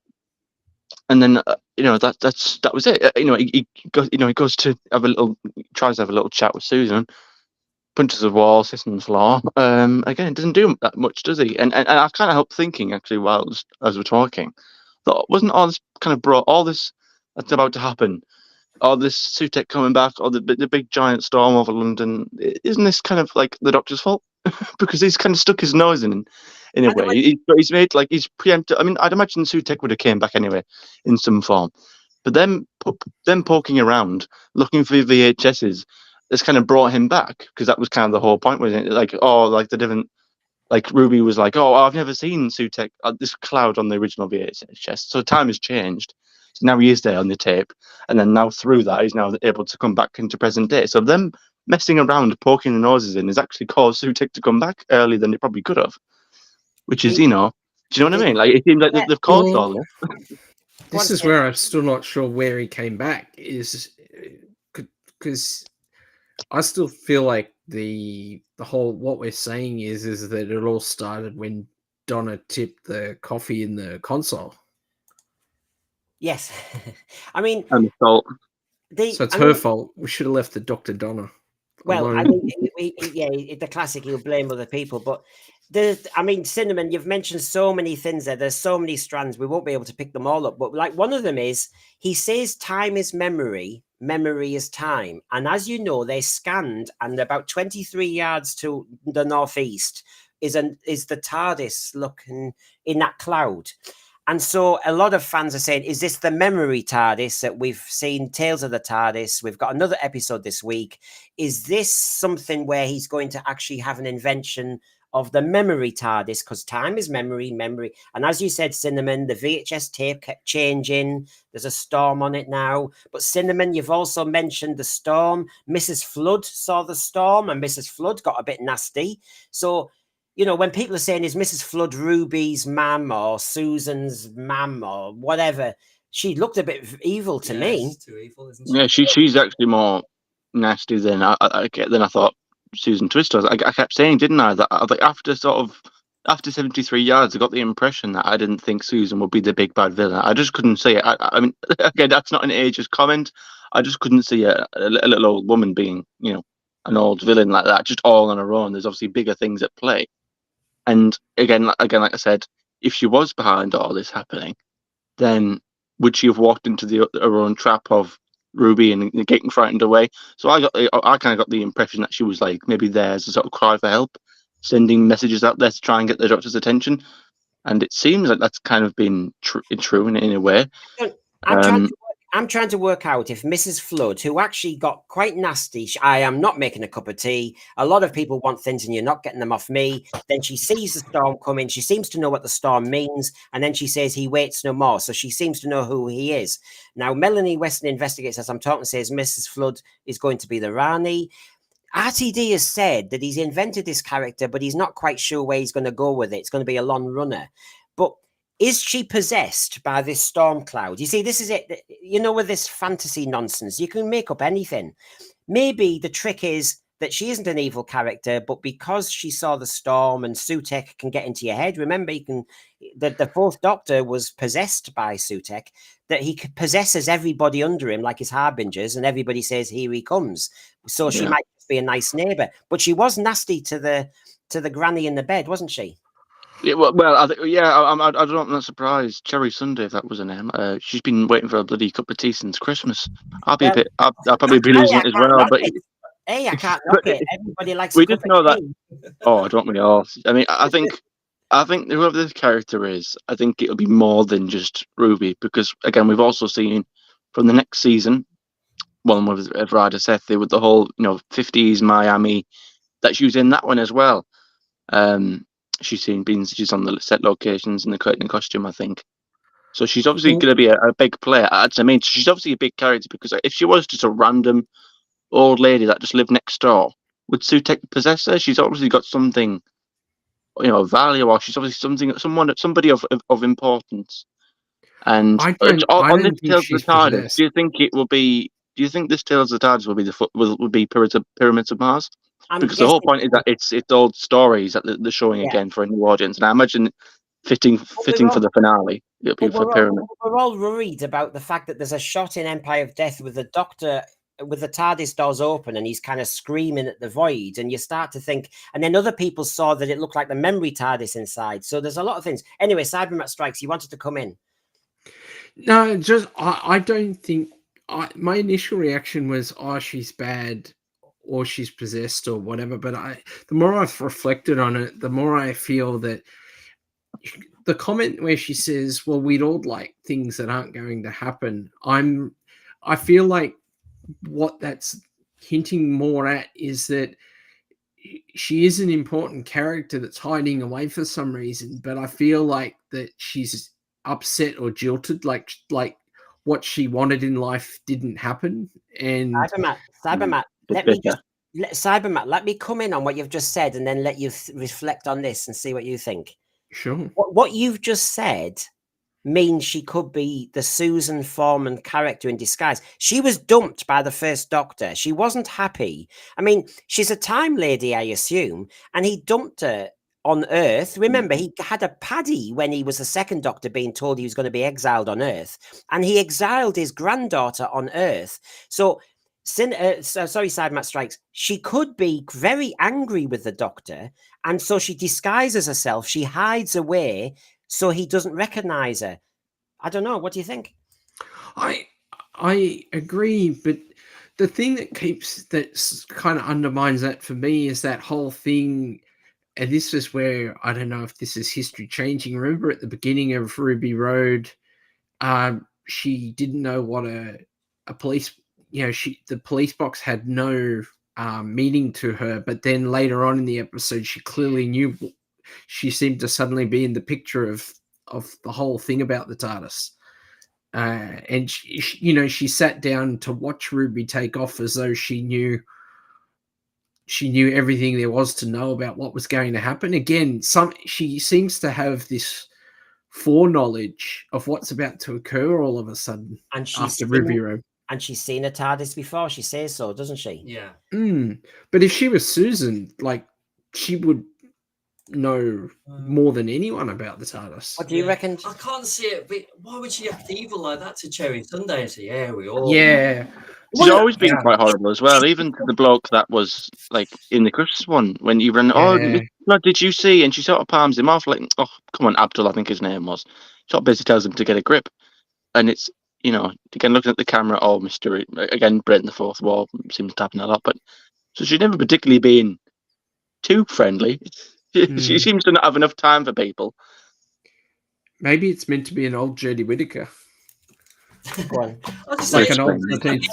then that was it. He goes to have tries to have a little chat with Susan. punches the wall, sits on the floor. Again, it doesn't do that much, does he? And I can't help thinking, actually, as we're talking, that wasn't all this kind of brought all this that's about to happen, all this Sutekh coming back, or the big giant storm over London. Isn't this kind of like the Doctor's fault? Because he's kind of stuck his nose in a way. He's made like he's preempted. I mean, I'd imagine Sutekh would have came back anyway in some form, but them poking around looking for VHSs. This kind of brought him back, because that was kind of the whole point, wasn't it? Like, oh, like the different, like Ruby was like, oh, I've never seen Sutekh, this cloud on the original VHS. So time has changed. So now he is there on the tape, and then now through that, he's now able to come back into present day. So them messing around, poking the noses in, has actually caused Sutekh to come back earlier than it probably could have. Which is, do you know what I mean? Like, it seems like they've caused all this. This is where I'm still not sure where he came back, is because I still feel like the whole, what we're saying is that it all started when Donna tipped the coffee in the console. Yes. I mean, And the fault. So it's her fault. We should have left the Dr. Donna well, alone. I mean, the classic, he'll blame other people, but I mean, Cinnamon, you've mentioned so many things there. There's so many strands. We won't be able to pick them all up. But like one of them is, he says time is memory, memory is time. And as you know, they scanned, and about 23 yards to the northeast is the TARDIS looking in that cloud. And so a lot of fans are saying, is this the memory TARDIS that we've seen Tales of the TARDIS? We've got another episode this week. Is this something where he's going to actually have an invention of the memory TARDIS? Because time is memory, memory. And as you said, Cinnamon, the VHS tape kept changing. There's a storm on it now. But Cinnamon, you've also mentioned the storm. Mrs. Flood saw the storm, and Mrs. Flood got a bit nasty. So, you know, when people are saying, is Mrs. Flood Ruby's mum or Susan's mum or whatever, she looked a bit evil to me. She's too evil, isn't she? Yeah, she's actually more nasty than I thought Susan Twist was. I kept saying, didn't I, that like after 73 yards, I got the impression that I didn't think Susan would be the big bad villain. I just couldn't see it. I mean, again, that's not an ageist comment. I just couldn't see a little old woman being, you know, an old villain like that, just all on her own. There's obviously bigger things at play. And again, like I said, if she was behind all this happening, then would she have walked into her own trap of Ruby and getting frightened away? So I kind of got the impression that she was like maybe there as a sort of cry for help, sending messages out there to try and get the Doctor's attention. And it seems like that's kind of been true in a way. I'm trying to work out if Mrs. Flood, who actually got quite nasty, I am not making a cup of tea. A lot of people want things and you're not getting them off me. Then she sees the storm coming. She seems to know what the storm means. And then she says he waits no more. So she seems to know who he is. Now, Melanie Weston investigates as I'm talking, says Mrs. Flood is going to be the Rani. RTD has said that he's invented this character, but he's not quite sure where he's going to go with it. It's going to be a long runner. But is she possessed by this storm cloud? You see, this is it. You know, with this fantasy nonsense, you can make up anything. Maybe the trick is that she isn't an evil character, but because she saw the storm and Sutekh can get into your head. Remember, the fourth Doctor was possessed by Sutekh, that he possesses everybody under him like his harbingers, and everybody says, here he comes. So she might be a nice neighbor, but she was nasty to the granny in the bed, wasn't she? Yeah, well, I'm not surprised. Cherry Sunday, if that was her name. She's been waiting for a bloody cup of tea since Christmas. I'll probably be losing it as well. But hey, I can't knock it. Everybody likes. We just know that. Oh, don't we all? I mean, I think whoever this character is, I think it'll be more than just Ruby, because again, we've also seen from the next season, one with Ryder Sethi with the whole 50s Miami, that she was in that one as well. She's on the set locations in the curtain costume, I think. So she's obviously going to be a big player. I mean, she's obviously a big character, because if she was just a random old lady that just lived next door, would Sutekh possess her? She's obviously got something, value, or she's obviously somebody of importance. And on this Tales of the TARDIS, do you think it will be? Do you think this Tales of the TARDIS will be Pyramids of Mars? Because the whole point is that it's old stories that they're showing again for a new audience, and I imagine fitting for the finale. It'll be for Pyramid. We're all worried about the fact that there's a shot in Empire of Death with the Doctor with the TARDIS doors open and he's kind of screaming at the void, and you start to think, and then other people saw that it looked like the memory TARDIS inside. So there's a lot of things. Anyway, Cybermat Strikes, you wanted to come in. No, just I don't think my initial reaction was, oh, she's bad or she's possessed or whatever. But the more I've reflected on it, the more I feel that the comment where she says, well, we'd all like things that aren't going to happen. I feel like what that's hinting more at is that she is an important character that's hiding away for some reason, but I feel like that she's upset or jilted, like what she wanted in life didn't happen. And Cybermat, Cybermat, let me come in on what you've just said and then let you reflect on this and see what you think. Sure. What you've just said means she could be the Susan Foreman character in disguise. She was dumped by the first Doctor. She wasn't happy. I mean, she's a time lady, I assume, and he dumped her on Earth. Remember, he had a paddy when he was the second Doctor, being told he was going to be exiled on Earth, and he exiled his granddaughter on Earth. So, sorry, Cybermat Strikes, she could be very angry with the Doctor, and so she disguises herself. She hides away so he doesn't recognize her. I don't know. What do you think? I agree, but the thing that kind of undermines that for me is that whole thing. And this is where I don't know if this is history changing. Remember at the beginning of Ruby Road, she didn't know what a police, the police box had no meaning to her. But then later on in the episode, she clearly knew. She seemed to suddenly be in the picture of the whole thing about the TARDIS. And she sat down to watch Ruby take off as though she knew everything there was to know about what was going to happen. Again, she seems to have this foreknowledge of what's about to occur all of a sudden after Ruby Road. And she's seen a TARDIS before. She says so, doesn't she? Yeah. But if she was Susan, like, she would know more than anyone about the TARDIS. What do you reckon? I can't see it, but why would she act evil like that to Cherry Sunday and say, yeah, we all... Yeah. She's always been quite horrible as well, even to the bloke that was, like, in the Christmas one, when you ran, did you see? And she sort of palms him off, like, oh, come on, Abdul, I think his name was. Sort of basically tells him to get a grip. And it's, again, looking at the camera, mystery. Again, breaking the fourth wall seems to happen a lot, but so she's never particularly been too friendly. She seems to not have enough time for people. Maybe it's meant to be an old Jodie Whittaker. Go on. Like an old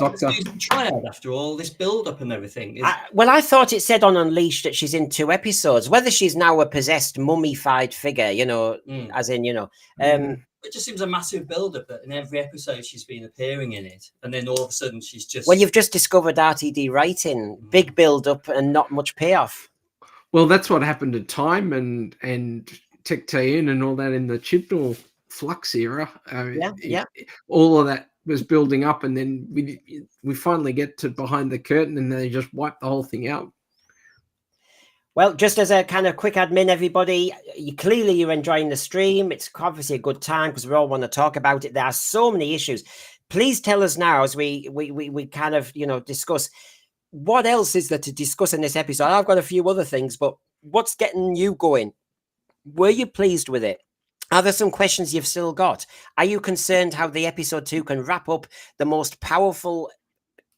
Doctor. Triad after all this build-up and everything. I thought it said on Unleashed that she's in 2 episodes. Whether she's now a possessed, mummified figure, as in, it just seems a massive build-up that in every episode she's been appearing in it, and then all of a sudden she's just... Well, you've just discovered RTD writing. Big build-up and not much payoff. Well, that's what happened to Time and Tectean and all that in the Chibnall Flux era. All of that was building up, and then we finally get to behind the curtain, and they just wipe the whole thing out. Well, just as a kind of quick admin, everybody, you're enjoying the stream. It's obviously a good time because we all want to talk about it. There are so many issues. Please tell us now as we kind of discuss. What else is there to discuss in this episode? I've got a few other things, but what's getting you going? Were you pleased with it? Are there some questions you've still got? Are you concerned how the episode 2 can wrap up the most powerful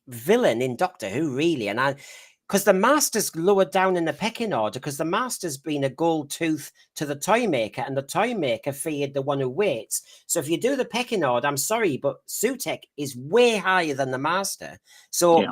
villain in Doctor Who, really? And because the Master's lowered down in the pecking order, because the Master's been a gold tooth to the Toymaker, and the Toymaker feared the one who waits. So if you do the pecking order, I'm sorry, but Sutekh is way higher than the Master. So...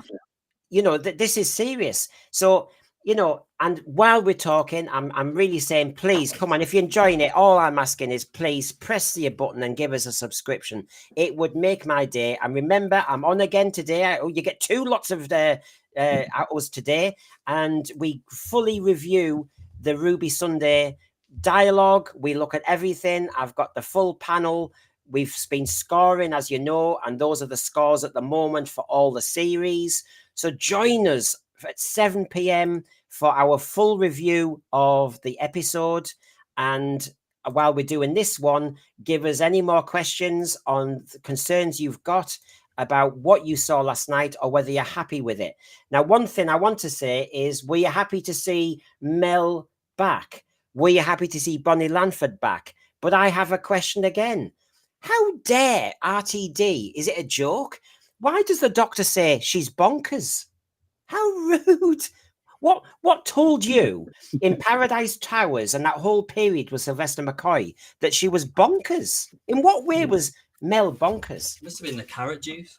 this is serious. So, and while we're talking, I'm really saying, please, come on, if you're enjoying it, all I'm asking is please press the button and give us a subscription. It would make my day. And remember, I'm on again today. You get 2 lots of hours today, and we fully review the Ruby Sunday dialogue. We look at everything. I've got the full panel. We've been scoring, as you know, and those are the scores at the moment for all the series. So join us at 7 p.m. for our full review of the episode. And while we're doing this one, give us any more questions on the concerns you've got. about what you saw last night or whether you're happy with it. Now, one thing I want to say is, were you happy to see Mel back? Were you happy to see Bonnie Lanford back? But I have a question again. How dare RTD? Is it a joke? Why does the doctor say she's bonkers? How rude. What told you in Paradise Towers and that whole period with Sylvester McCoy that she was bonkers? In what way was Mel bonkers? Must have been the carrot juice.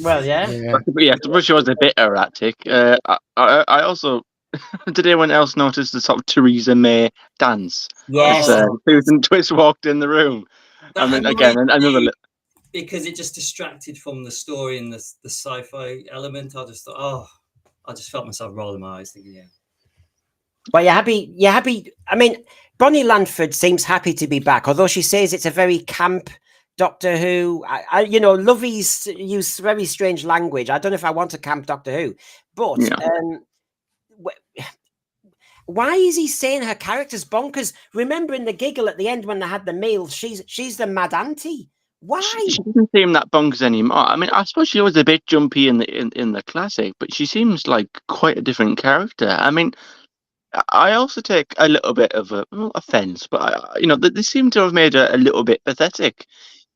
Well, yeah. Yeah, she was a bit erratic. I also did anyone else notice the sort of Theresa May dance? Yes. Susan Twist walked in the room. That I mean, annoyed again, another. me because it just distracted from the story and the sci-fi element. I just thought, oh, I just felt myself rolling my eyes, thinking, yeah. But you're happy. You're happy. I mean, Bonnie Lanford seems happy to be back, although she says it's a very camp Doctor Who. You know, Lovey's use very strange language. I don't know if I want a camp Doctor Who, but why is he saying her character's bonkers? Remember in the giggle at the end when they had the meal, she's the mad auntie. Why? She doesn't seem that bonkers anymore. I mean, I suppose she was a bit jumpy in the classic, but she seems like quite a different character. I mean, I also take a little bit of offense, but they seem to have made her a little bit pathetic.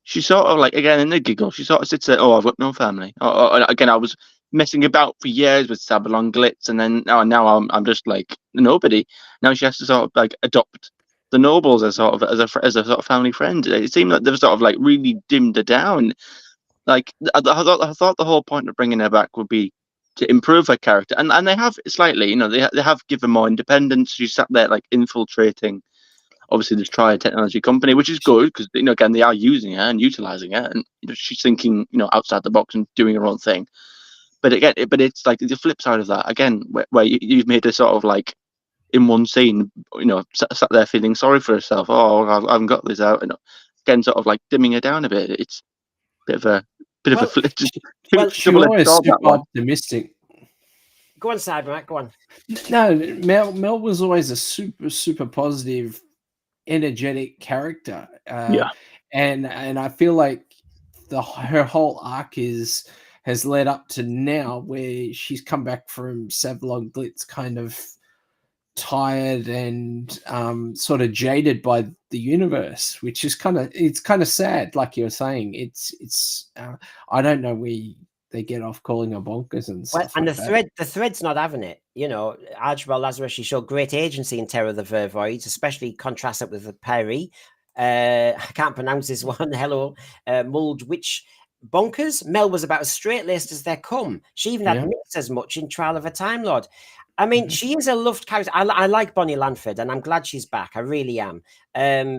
She sort of, like, again, in the giggle, she sort of sits there, oh, I've got no family. Again, I was messing about for years with Sabalon Glitz, and then now I'm just like nobody. Now she has to sort of like adopt the Nobles as a sort of family friend. It seemed like they've sort of like really dimmed her down. Like I thought the whole point of bringing her back would be to improve her character, and they have slightly. They have given more independence. She sat there like infiltrating, obviously, this Triad technology company, which is good because again they are using her and utilizing her, and she's thinking outside the box and doing her own thing. But again, it's like the flip side of that again, where you've made her sort of like in one scene, sat there feeling sorry for herself. Oh, I haven't got this out, and again, sort of like dimming her down a bit. It's a bit of a flip. She was always super optimistic. Go on, Cybermac. Go on. No, Mel was always a super positive, energetic character. And I feel like her whole arc has led up to now, where she's come back from Savalon Glitz kind of tired and sort of jaded by the universe, which is kind of sad, like you were saying. It's I don't know where they get off calling her bonkers and stuff. And the thread's not having it. Archibald Lazarus, she showed great agency in Terror of the Vervoids, especially contrast it with the Perry. I can't pronounce this one. Hello, Mulled Witch. Bonkers. Mel was about as straight-laced as they come. She even admits as much in Trial of a Time Lord. I mean, she is a loved character. I like Bonnie Lanford, and I'm glad she's back. I really am,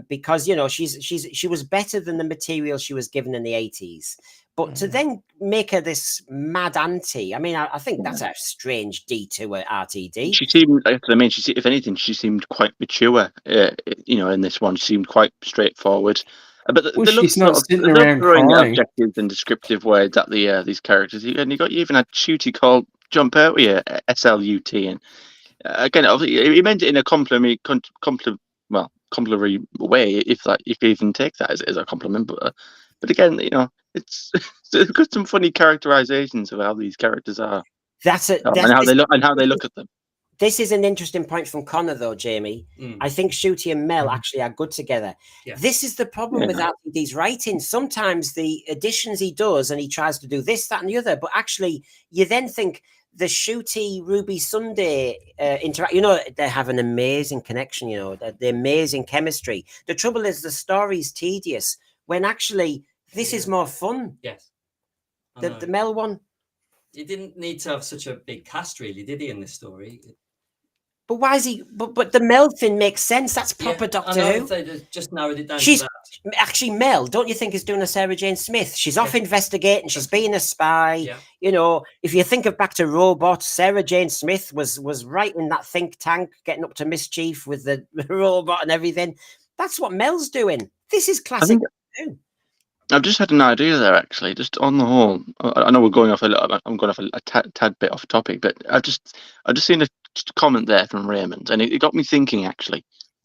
because she was better than the material she was given in the 80s. But to then make her this mad auntie, I mean, I think that's a strange detour at RTD. She seemed, if anything, she seemed quite mature. In this one, she seemed quite straightforward. But she's not sitting around throwing crying. Adjectives and descriptive words at these characters. You even had Shooty called Jump Out with you, SLUT, and again, obviously, he meant it in a complimentary way, if you even take that as a compliment. But again, it's got some funny characterizations of how these characters are. And how they look at them. This is an interesting point from Connor, though, Jamie. I think Shooty and Mel actually are good together. Yeah. This is the problem with RTD's writing. Sometimes the additions he does, and he tries to do this, that, and the other, but actually, you then think the Shooty Ruby Sunday interact. They have an amazing connection. The amazing chemistry. The trouble is the story's tedious when actually this is more fun. Yes, the Mel one. He didn't need to have such a big cast, really, did he? In this story. But why is he? But the Mel thing makes sense. That's proper Doctor Who. They just narrowed it down. She's actually Mel. Don't you think is doing a Sarah Jane Smith? She's off investigating. She's being a spy. Yeah. If you think of back to Robot, Sarah Jane Smith was right in that think tank, getting up to mischief with the robot and everything. That's what Mel's doing. This is classic. I've just had an idea there, actually. Just on the whole, I know we're going off I'm going off a tad bit off topic, but I've just seen a comment there from Raymond, and it got me thinking, actually,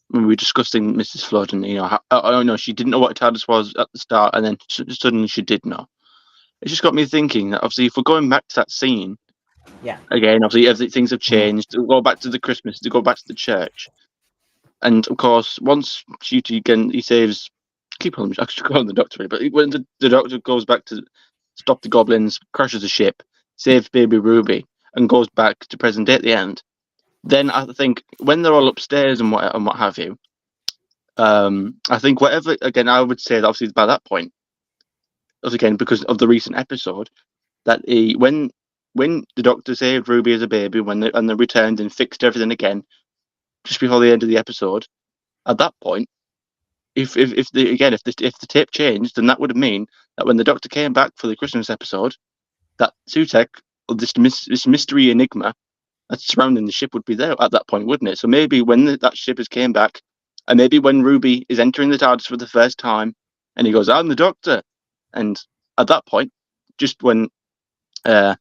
when we were discussing Mrs. Flood, and how she didn't know what a TARDIS was at the start, and then suddenly she did know. it's just got me thinking that obviously if we're going back to that scene, Yeah. again, obviously things have changed. We'll go back to the Christmas, to go back to the church, and of course, once Shooty again, he saves. Keep calling the doctor, but when the doctor goes back to stop the goblins, crashes the ship, saves baby Ruby, and goes back to present day at the end, then I think when they're all upstairs and what have you, I think whatever, again, I would say that obviously by that point, again, because of the recent episode, that when the doctor saved Ruby as a baby, and they returned and fixed everything again, just before the end of the episode, at that point, if the tape changed, then that would mean that when the doctor came back for the Christmas episode, that Sutekh, or this mystery enigma that's surrounding the ship, would be there at that point, wouldn't it? So maybe when that ship has came back, and maybe when Ruby is entering the TARDIS for the first time, and he goes, "I'm the Doctor," and at that point, just when Mrs.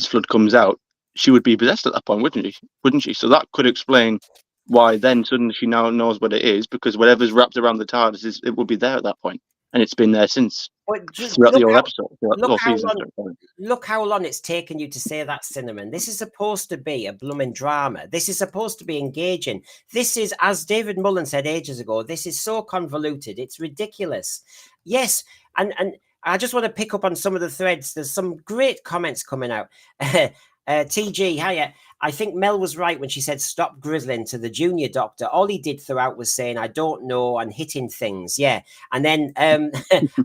Flood comes out, she would be possessed at that point, wouldn't she? So that could explain why then suddenly she now knows what it is, because whatever's wrapped around the TARDIS, it will be there at that point, and it's been there since throughout the whole episode, look how long it's taken you to say that, Cinnamon. This is supposed to be a blooming drama. This is supposed to be engaging. This is, as David Mullen said ages ago, this is so convoluted. It's ridiculous. Yes, and I just want to pick up on some of the threads. There's some great comments coming out. TG, hiya. I think Mel was right when she said stop grizzling to the junior doctor. All he did throughout was saying, I don't know, and hitting things. Yeah. And then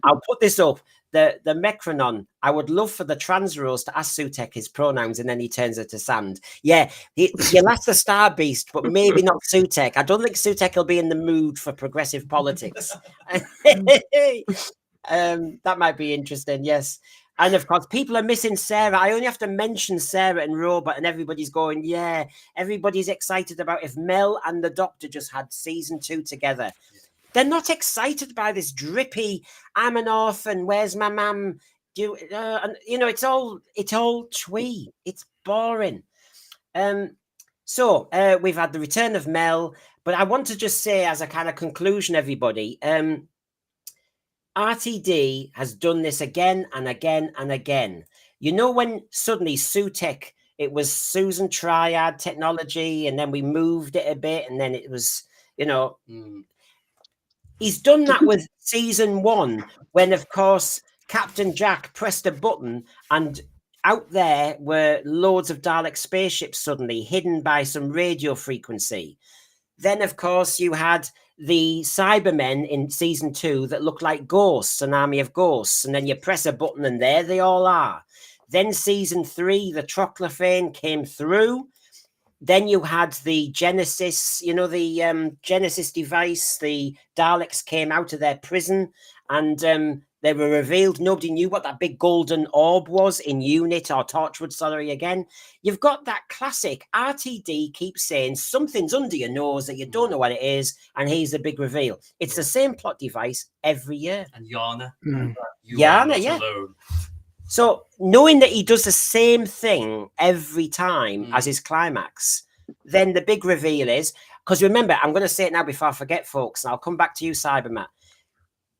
I'll put this up. The Mecronon, I would love for the trans rose to ask Sutekh his pronouns, and then he turns her to sand. Yeah, you'll ask the Star Beast, but maybe not Sutekh. I don't think Sutekh will be in the mood for progressive politics. That might be interesting, yes. And of course, people are missing Sarah. I only have to mention Sarah and Robert, and everybody's going, yeah. Everybody's excited about if Mel and the Doctor just had season 2 together. They're not excited by this drippy, I'm an orphan, where's my mum? And, it's all twee. It's boring. So we've had the return of Mel, but I want to just say as a kind of conclusion, everybody, RTD has done this again and again and again. When suddenly Sutekh, it was Susan Triad technology, and then we moved it a bit, and then it was, He's done that with season 1, when, of course, Captain Jack pressed a button and out there were loads of Dalek spaceships suddenly hidden by some radio frequency. Then, of course, you had the Cybermen in season 2 that look like ghosts, an army of ghosts. And then you press a button and there they all are. Then season 3, the Troclophane came through. Then you had the Genesis, the Genesis device. The Daleks came out of their prison and they were revealed. Nobody knew what that big golden orb was in Unit or Torchwood, sorry, again. You've got that classic RTD keeps saying something's under your nose that you don't know what it is, and here's the big reveal. It's the same plot device every year. And Yana. Yana, yeah. Alone. So knowing that he does the same thing every time as his climax, then the big reveal is, because remember, I'm going to say it now before I forget, folks, and I'll come back to you, Cybermat.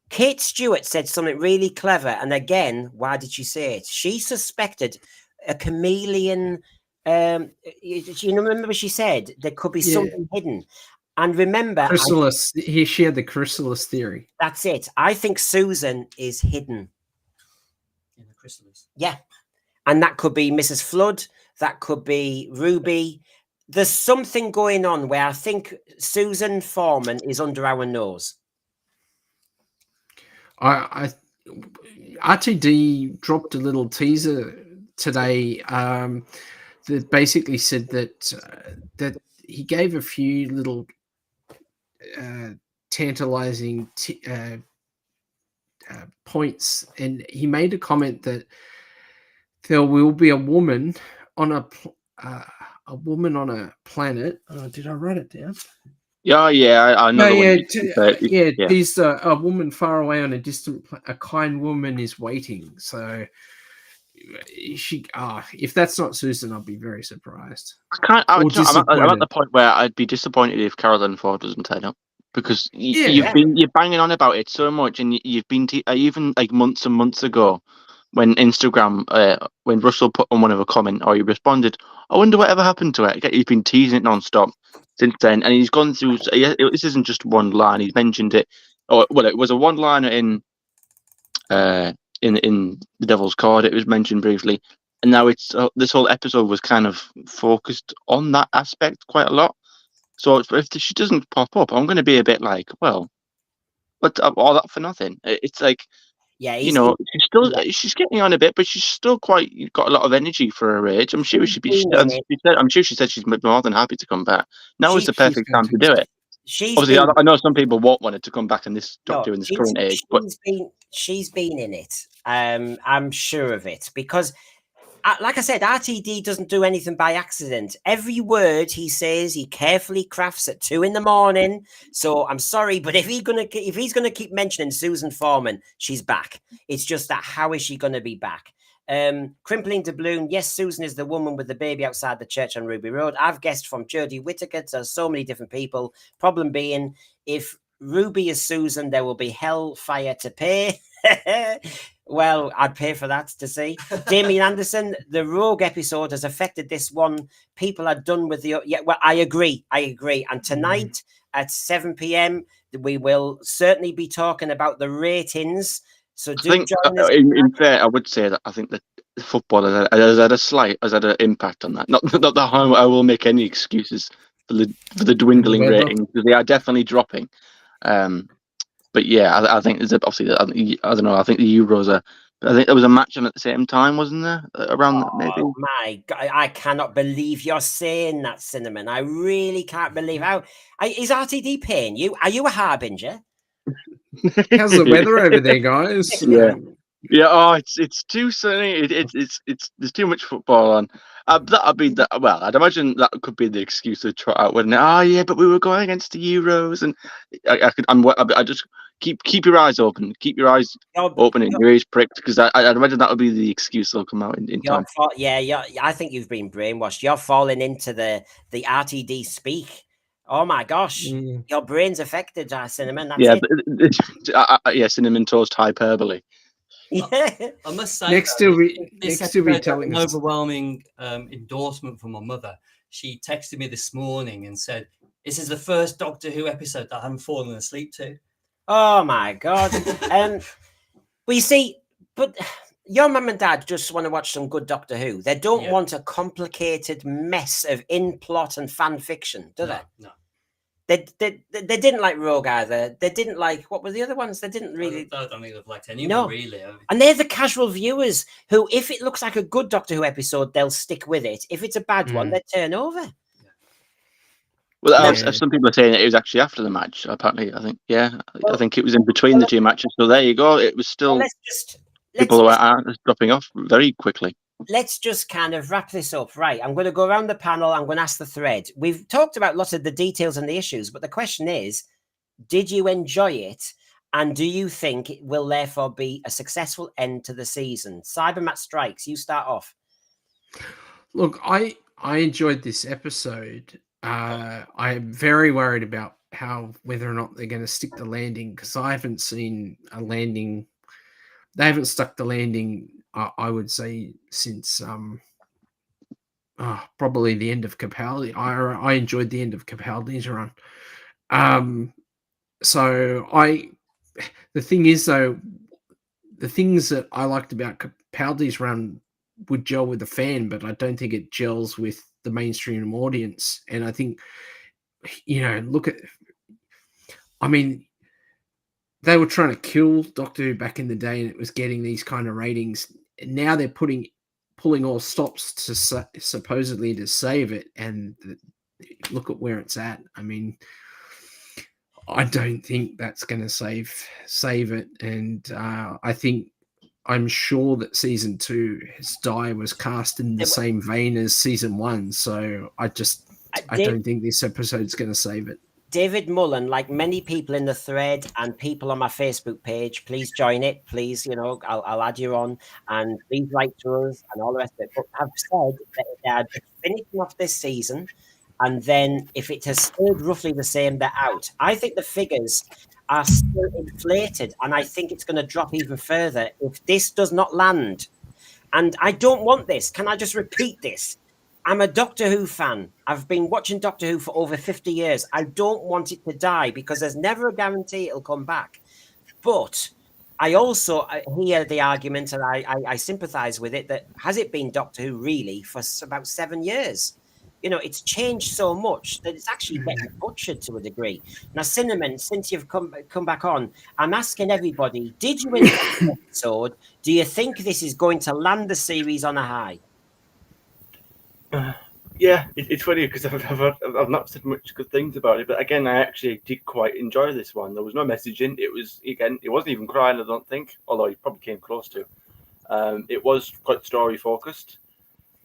Kate Stewart said something really clever. And again, why did she say it? She suspected a chameleon. Remember she said there could be something hidden. And remember, chrysalis. She had the chrysalis theory. That's it. I think Susan is hidden. In the chrysalis. Yeah. And that could be Mrs. Flood. That could be Ruby. There's something going on where I think Susan Foreman is under our nose. RTD dropped a little teaser today that basically said that he gave a few little tantalizing points, and he made a comment that there will be a woman on a planet. Did I write it down? Yeah, I know. There's a woman far away on a distant a kind woman is waiting. So if that's not Susan, I'll be very surprised. I'm at the point where I'd be disappointed if Carolyn Ford doesn't turn up. because Yeah. you're banging on about it so much, and you've been even like months and months ago when Instagram when Russell put on one of a comment or he responded, I wonder whatever happened to it. You've been teasing it non-stop since then, and he's gone through. This isn't just one line. He's mentioned it. Or well, it was a one-liner in the Devil's Card. It was mentioned briefly, and now it's this whole episode was kind of focused on that aspect quite a lot. So if she doesn't pop up, I'm going to be a bit like, well, but all that for nothing. It's like, Yeah, she's getting on a bit, but she's still quite got a lot of energy for her age. I'm sure she'd be. I'm sure she said she's more than happy to come back. Now is the perfect time to do it. Obviously, I know some people won't want it to come back in this Doctor in this current age, but she's been in it. I'm sure of it because, like I said, RTD doesn't do anything by accident. Every word he says, he carefully crafts at 2 a.m. So I'm sorry, but if he's gonna keep mentioning Susan Foreman, she's back. It's just that how is she gonna be back? Crimpling doubloon. Yes, Susan is the woman with the baby outside the church on Ruby Road. I've guessed from Jodie Whittaker to so many different people. Problem being, if Ruby is Susan, there will be hellfire to pay. Well, I'd pay for that to see. Damien Anderson, the Rogue episode has affected this one. People are done with the... Yeah, well, I agree. And tonight at 7 p.m, we will certainly be talking about the ratings. So do join us. In fair, I would say that I think that football has had an impact on that. Not that I will make any excuses for the dwindling ratings, because they are definitely dropping. But yeah, I think there's obviously, I don't know. I think the Euros are. I think there was a match on at the same time, wasn't there? Around maybe. Oh my God! I cannot believe you're saying that, Cinnamon. I really can't believe how. Is RTD paying you? Are you a harbinger? How's the weather over there, guys? Yeah. Oh, it's too sunny. It's there's too much football on. That'd be that. Well, I'd imagine that could be the excuse to trot out, wouldn't it? Oh yeah, but we were going against the Euros, and I just keep your eyes open, keep your eyes open and your ears pricked, because I'd imagine that would be the excuse that'll come out in time. I think you've been brainwashed. You're falling into the RTD speak. Oh my gosh, your brain's affected, Cinnamon. That's it. Cinnamon toast hyperbole. Yeah, I must say, next to be telling an us overwhelming endorsement from my mother. She texted me this morning and said, "This is the first Doctor Who episode that I haven't fallen asleep to." Oh my God! Well, you see, but your mum and dad just want to watch some good Doctor Who. They don't want a complicated mess of in-plot and fan fiction, do they? No. They didn't like Rogue either. They didn't like, what were the other ones? They didn't really. I don't think they've liked anyone really. And they're the casual viewers who, if it looks like a good Doctor Who episode, they'll stick with it. If it's a bad one, they turn over. Well, some people are saying that it was actually after the match. Apparently, I think I think it was in between the two matches. So there you go. It was still people who are dropping off very quickly. Let's just kind of wrap this up. Right. I'm going to go around the panel. I'm going to ask the thread. We've talked about lots of the details and the issues, but the question is, did you enjoy it? And do you think it will therefore be a successful end to the season? Cybermat Strikes, you start off. Look, I enjoyed this episode. I am very worried about whether or not they're going to stick the landing, because I haven't seen a landing. They haven't stuck the landing, I would say, since probably the end of Capaldi. I enjoyed the end of Capaldi's run. The thing is, though, the things that I liked about Capaldi's run would gel with the fan, but I don't think it gels with the mainstream audience. And I think, they were trying to kill Doctor Who back in the day, and it was getting these kind of ratings. Now they're pulling all stops to supposedly to save it, and look at where it's at. I mean, I don't think that's going to save it, and I'm sure that season 2's Die was cast in the same vein as season 1, so I don't think this episode's going to save it. David Mullen, like many people in the thread and people on my Facebook page, please join it. Please, I'll add you on, and please write to us and all the rest of it. But have said that they are just finishing off this season, And then if it has stayed roughly the same, they're out. I think the figures are still inflated, and I think it's going to drop even further if this does not land. And I don't want this. Can I just repeat this? I'm a Doctor Who fan. I've been watching Doctor Who for over 50 years. I don't want it to die because there's never a guarantee it'll come back. But I also hear the argument, and I sympathise with it, that has it been Doctor Who really for about 7 years? You know, it's changed so much that it's actually getting butchered to a degree. Now, Cinnamon, since you've come back on, I'm asking everybody, did you enjoy the episode? Do you think this is going to land the series on a high? Yeah, it's funny because I've not said much good things about it, but again, I actually did quite enjoy this one. There was no messaging. It wasn't even crying, I don't think, although it probably came close to. It was quite story focused.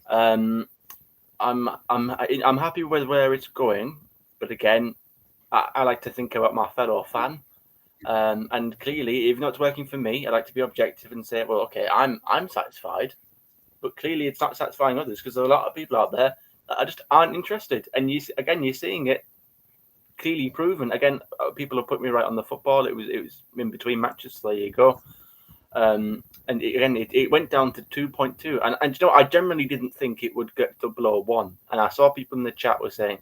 I'm happy with where it's going, but again, I like to think about my fellow fan, and clearly, even though it's working for me, I like to be objective and say, well, okay, I'm satisfied, but clearly it's not satisfying others because there are a lot of people out there that just aren't interested. And you're seeing it clearly proven. Again, people have put me right on the football. It was in between matches. So there you go. And it went down to 2.2. And you know, I generally didn't think it would get to below 1. And I saw people in the chat were saying,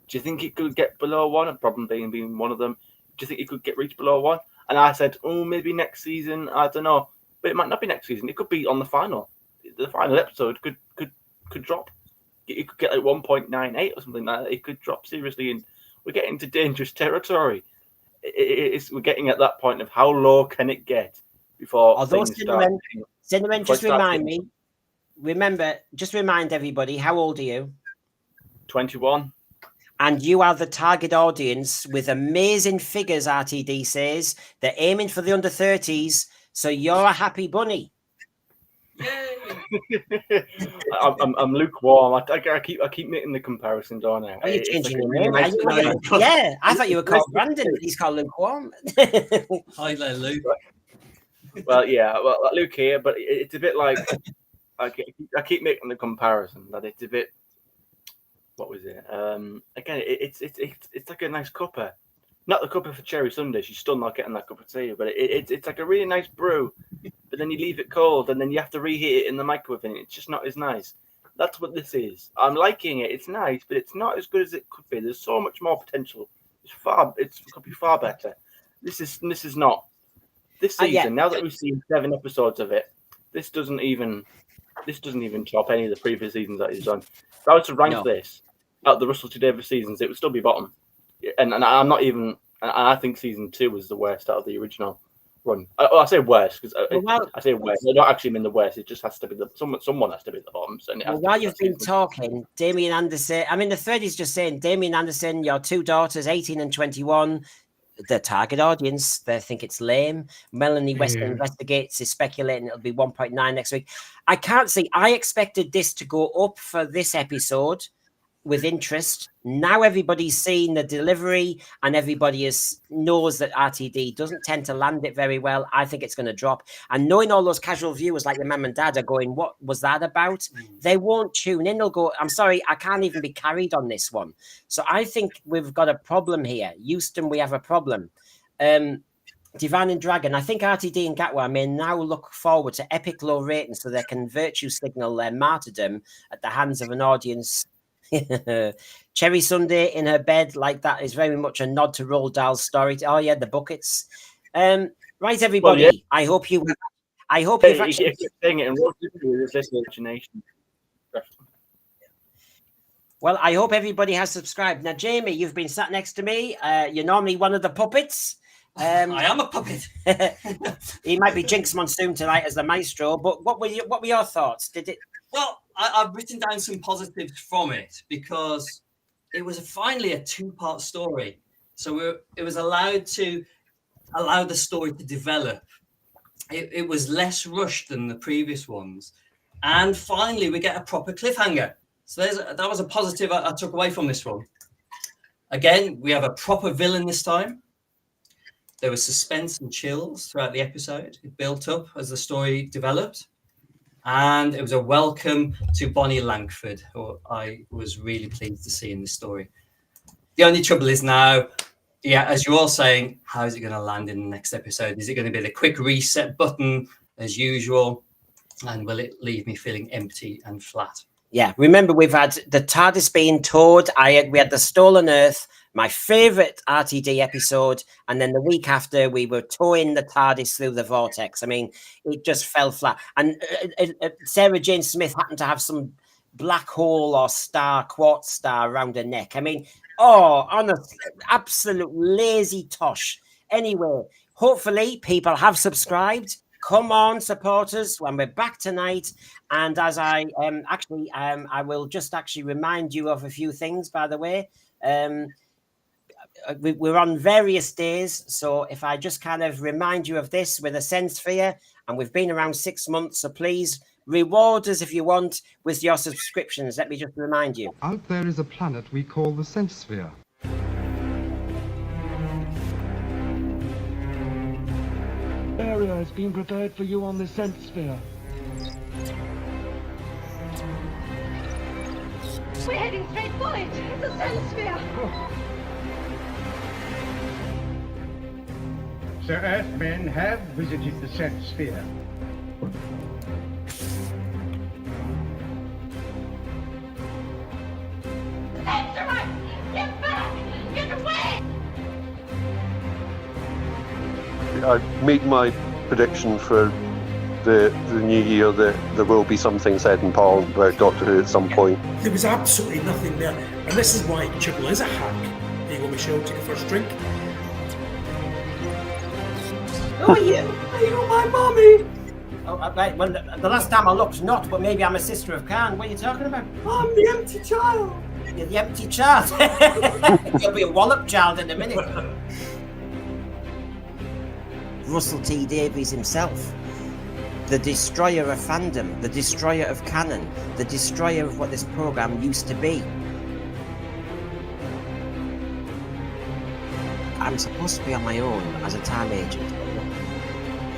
"Do you think it could get below 1?" A problem being one of them. Do you think it could reach below 1? And I said, "Oh, maybe next season. I don't know, but it might not be next season. It could be on the final. The final episode could drop. It could get like 1.98 or something like that. It could drop seriously, and we're getting into dangerous territory. We're getting at that point of how low can it get before things start. Cinnamon, just remind me. Just remind everybody, how old are you? 21. And you are the target audience with amazing figures, RTD says. They're aiming for the under 30s, so you're a happy bunny. I'm lukewarm. I keep making the comparison, don't I? Are you changing your name? Yeah, I thought you were called Brandon. He's called lukewarm. Hi there, Luke. Well, Luke here, but it's a bit like I keep making the comparison that it's a bit. What was it? Again, it's like a nice cuppa. Not the cuppa for cherry sundaes. You're still not getting that cup of tea, but it's like a really nice brew. But then you leave it cold, and then you have to reheat it in the microwave, and it's just not as nice. That's what this is. I'm liking it. It's nice, but it's not as good as it could be. There's so much more potential. It could be far better. This is not. This season, now that we've seen 7 episodes of it, this doesn't even top any of the previous seasons that he's done. If I was to rank this out the Russell T Davies seasons, it would still be bottom. And I'm not even. And I think season 2 was the worst out of the original run. I say worst because I say worst. I don't actually mean the worst. It just has to be someone has to be at the bottom. So while you've been talking, Damien Anderson. I mean, the thread is just saying, Damien Anderson, your 2 daughters, 18 and 21. The target audience, they think it's lame. Melanie West Investigates is speculating it'll be 1.9 next week. I can't see. I expected this to go up for this episode with interest. Now everybody's seen the delivery and everybody knows that RTD doesn't tend to land it very well. I think it's going to drop. And knowing all those casual viewers like your mum and dad are going, what was that about? They won't tune in. They'll go, I'm sorry, I can't even be carried on this one. So I think we've got a problem here. Houston, we have a problem. Divine and Dragon, I think RTD and Gatwa may now look forward to epic low ratings so they can virtue signal their martyrdom at the hands of an audience. Cherry Sunday in her bed like that is very much a nod to Roald Dahl's story. Oh yeah, the buckets. Right, everybody. Well, yeah. I hope you've actually saying it in with this imagination. Well, I hope everybody has subscribed. Now, Jamie, you've been sat next to me. You're normally one of the puppets. I am a puppet. He might be Jinx Monsoon tonight as the maestro. But what were your thoughts? Did it? Well, I've written down some positives from it because it was finally a 2-part story. So it was allowed to allow the story to develop. It was less rushed than the previous ones. And finally, we get a proper cliffhanger. So that was a positive I took away from this one. Again, we have a proper villain this time. There was suspense and chills throughout the episode. It built up as the story developed. And it was a welcome to Bonnie Langford, who I was really pleased to see in this story. The only trouble is now, as you're all saying, how is it going to land in the next episode? Is it going to be the quick reset button as usual? And will it leave me feeling empty and flat? Yeah, remember we've had the TARDIS being towed. We had the Stolen Earth, my favourite RTD episode, and then the week after we were towing the TARDIS through the vortex. I mean, it just fell flat. And Sarah Jane Smith happened to have some black hole or quartz star around her neck. I mean, honestly, absolute lazy tosh. Anyway, hopefully people have subscribed. Come on, supporters, when we're back tonight. And as I will just actually remind you of a few things, by the way. We're on various days. So if I just kind of remind you of this with a sense sphere, and we've been around 6 months, so please reward us if you want with your subscriptions. Let me just remind you. Out there is a planet we call the sense sphere. Area has been prepared for you on the sense sphere. We're heading straight for it. It's a sense sphere. So Earthmen have visited the sense sphere. Answer! Get back! Get away! I make my prediction for the new year that there will be something said in Parliament about Doctor Who at some point. There was absolutely nothing there. And this is why Chibble is a hack. There you go, Michelle, take a first drink. Who are you? Are you my mummy? Oh, right. Well, the last time I looked, not, but maybe I'm a sister of Khan. What are you talking about? I'm the empty child. You're the empty child. You'll be a wallop child in a minute. Russell T Davies himself, the destroyer of fandom, the destroyer of canon, the destroyer of what this programme used to be. I'm supposed to be on my own as a time agent.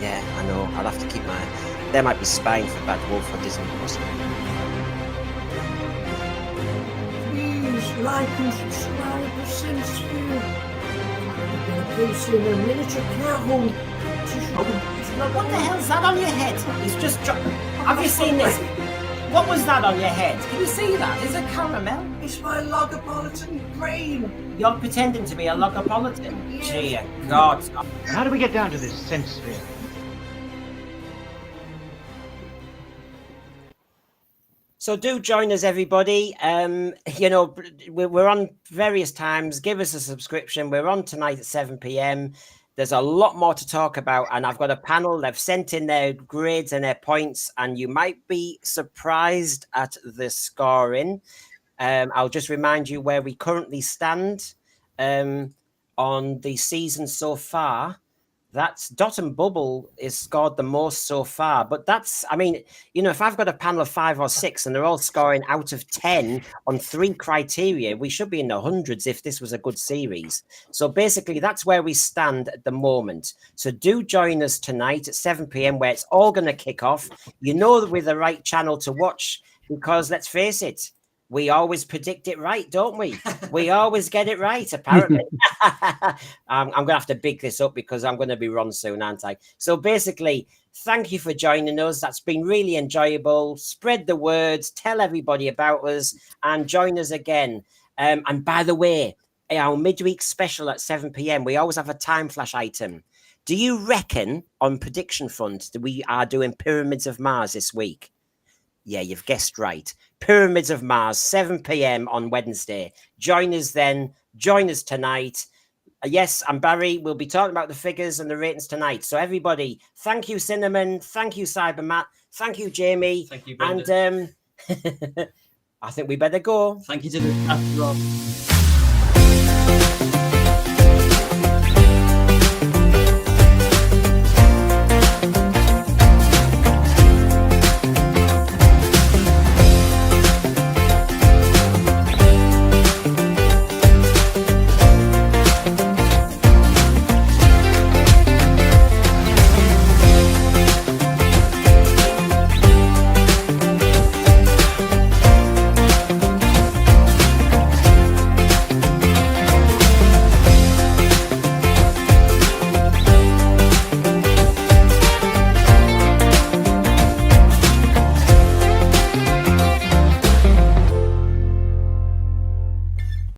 Yeah, I know. I'll have to keep my... There might be spying for Bad Wolf or Disney Plus. Please like and subscribe to Sense Sphere. I'm going to place you in a miniature care home. What the hell's that on your head? He's just dropped... Have you seen this? What was that on your head? Can you see that? Is it caramel? It's my Logopolitan brain. You're pretending to be a Logopolitan? Dear God. How do we get down to this sense sphere? So do join us, everybody. You know, we're on various times. Give us a subscription. We're on tonight at 7 p.m. There's a lot more to talk about, and I've got a panel. They've sent in their grades and their points, and you might be surprised at the scoring. I'll just remind you where we currently stand on the season so far. That's Dot and Bubble is scored the most so far. But that's, I mean, you know, if I've got a panel of 5 or 6 and they're all scoring out of 10 on 3 criteria, we should be in the hundreds if this was a good series. So basically, that's where we stand at the moment. So do join us tonight at 7 p.m. where it's all going to kick off. You know that we're the right channel to watch because, let's face it, we always predict it right, don't we? We always get it right, apparently. I'm going to have to big this up because I'm going to be run soon, aren't I? So basically, thank you for joining us. That's been really enjoyable. Spread the words, tell everybody about us, and join us again. And by the way, our midweek special at 7 p.m, we always have a time flash item. Do you reckon on Prediction Front that we are doing Pyramids of Mars this week? Yeah, you've guessed right. Pyramids of Mars, 7 p.m. on Wednesday. Join us then. Join us tonight. Yes, and Barry will be talking about the figures and the ratings tonight. So everybody, thank you, Cinnamon. Thank you, Cybermat. Thank you, Jamie. Thank you, Brendan. And I think we better go. Thank you to the chat, Rob.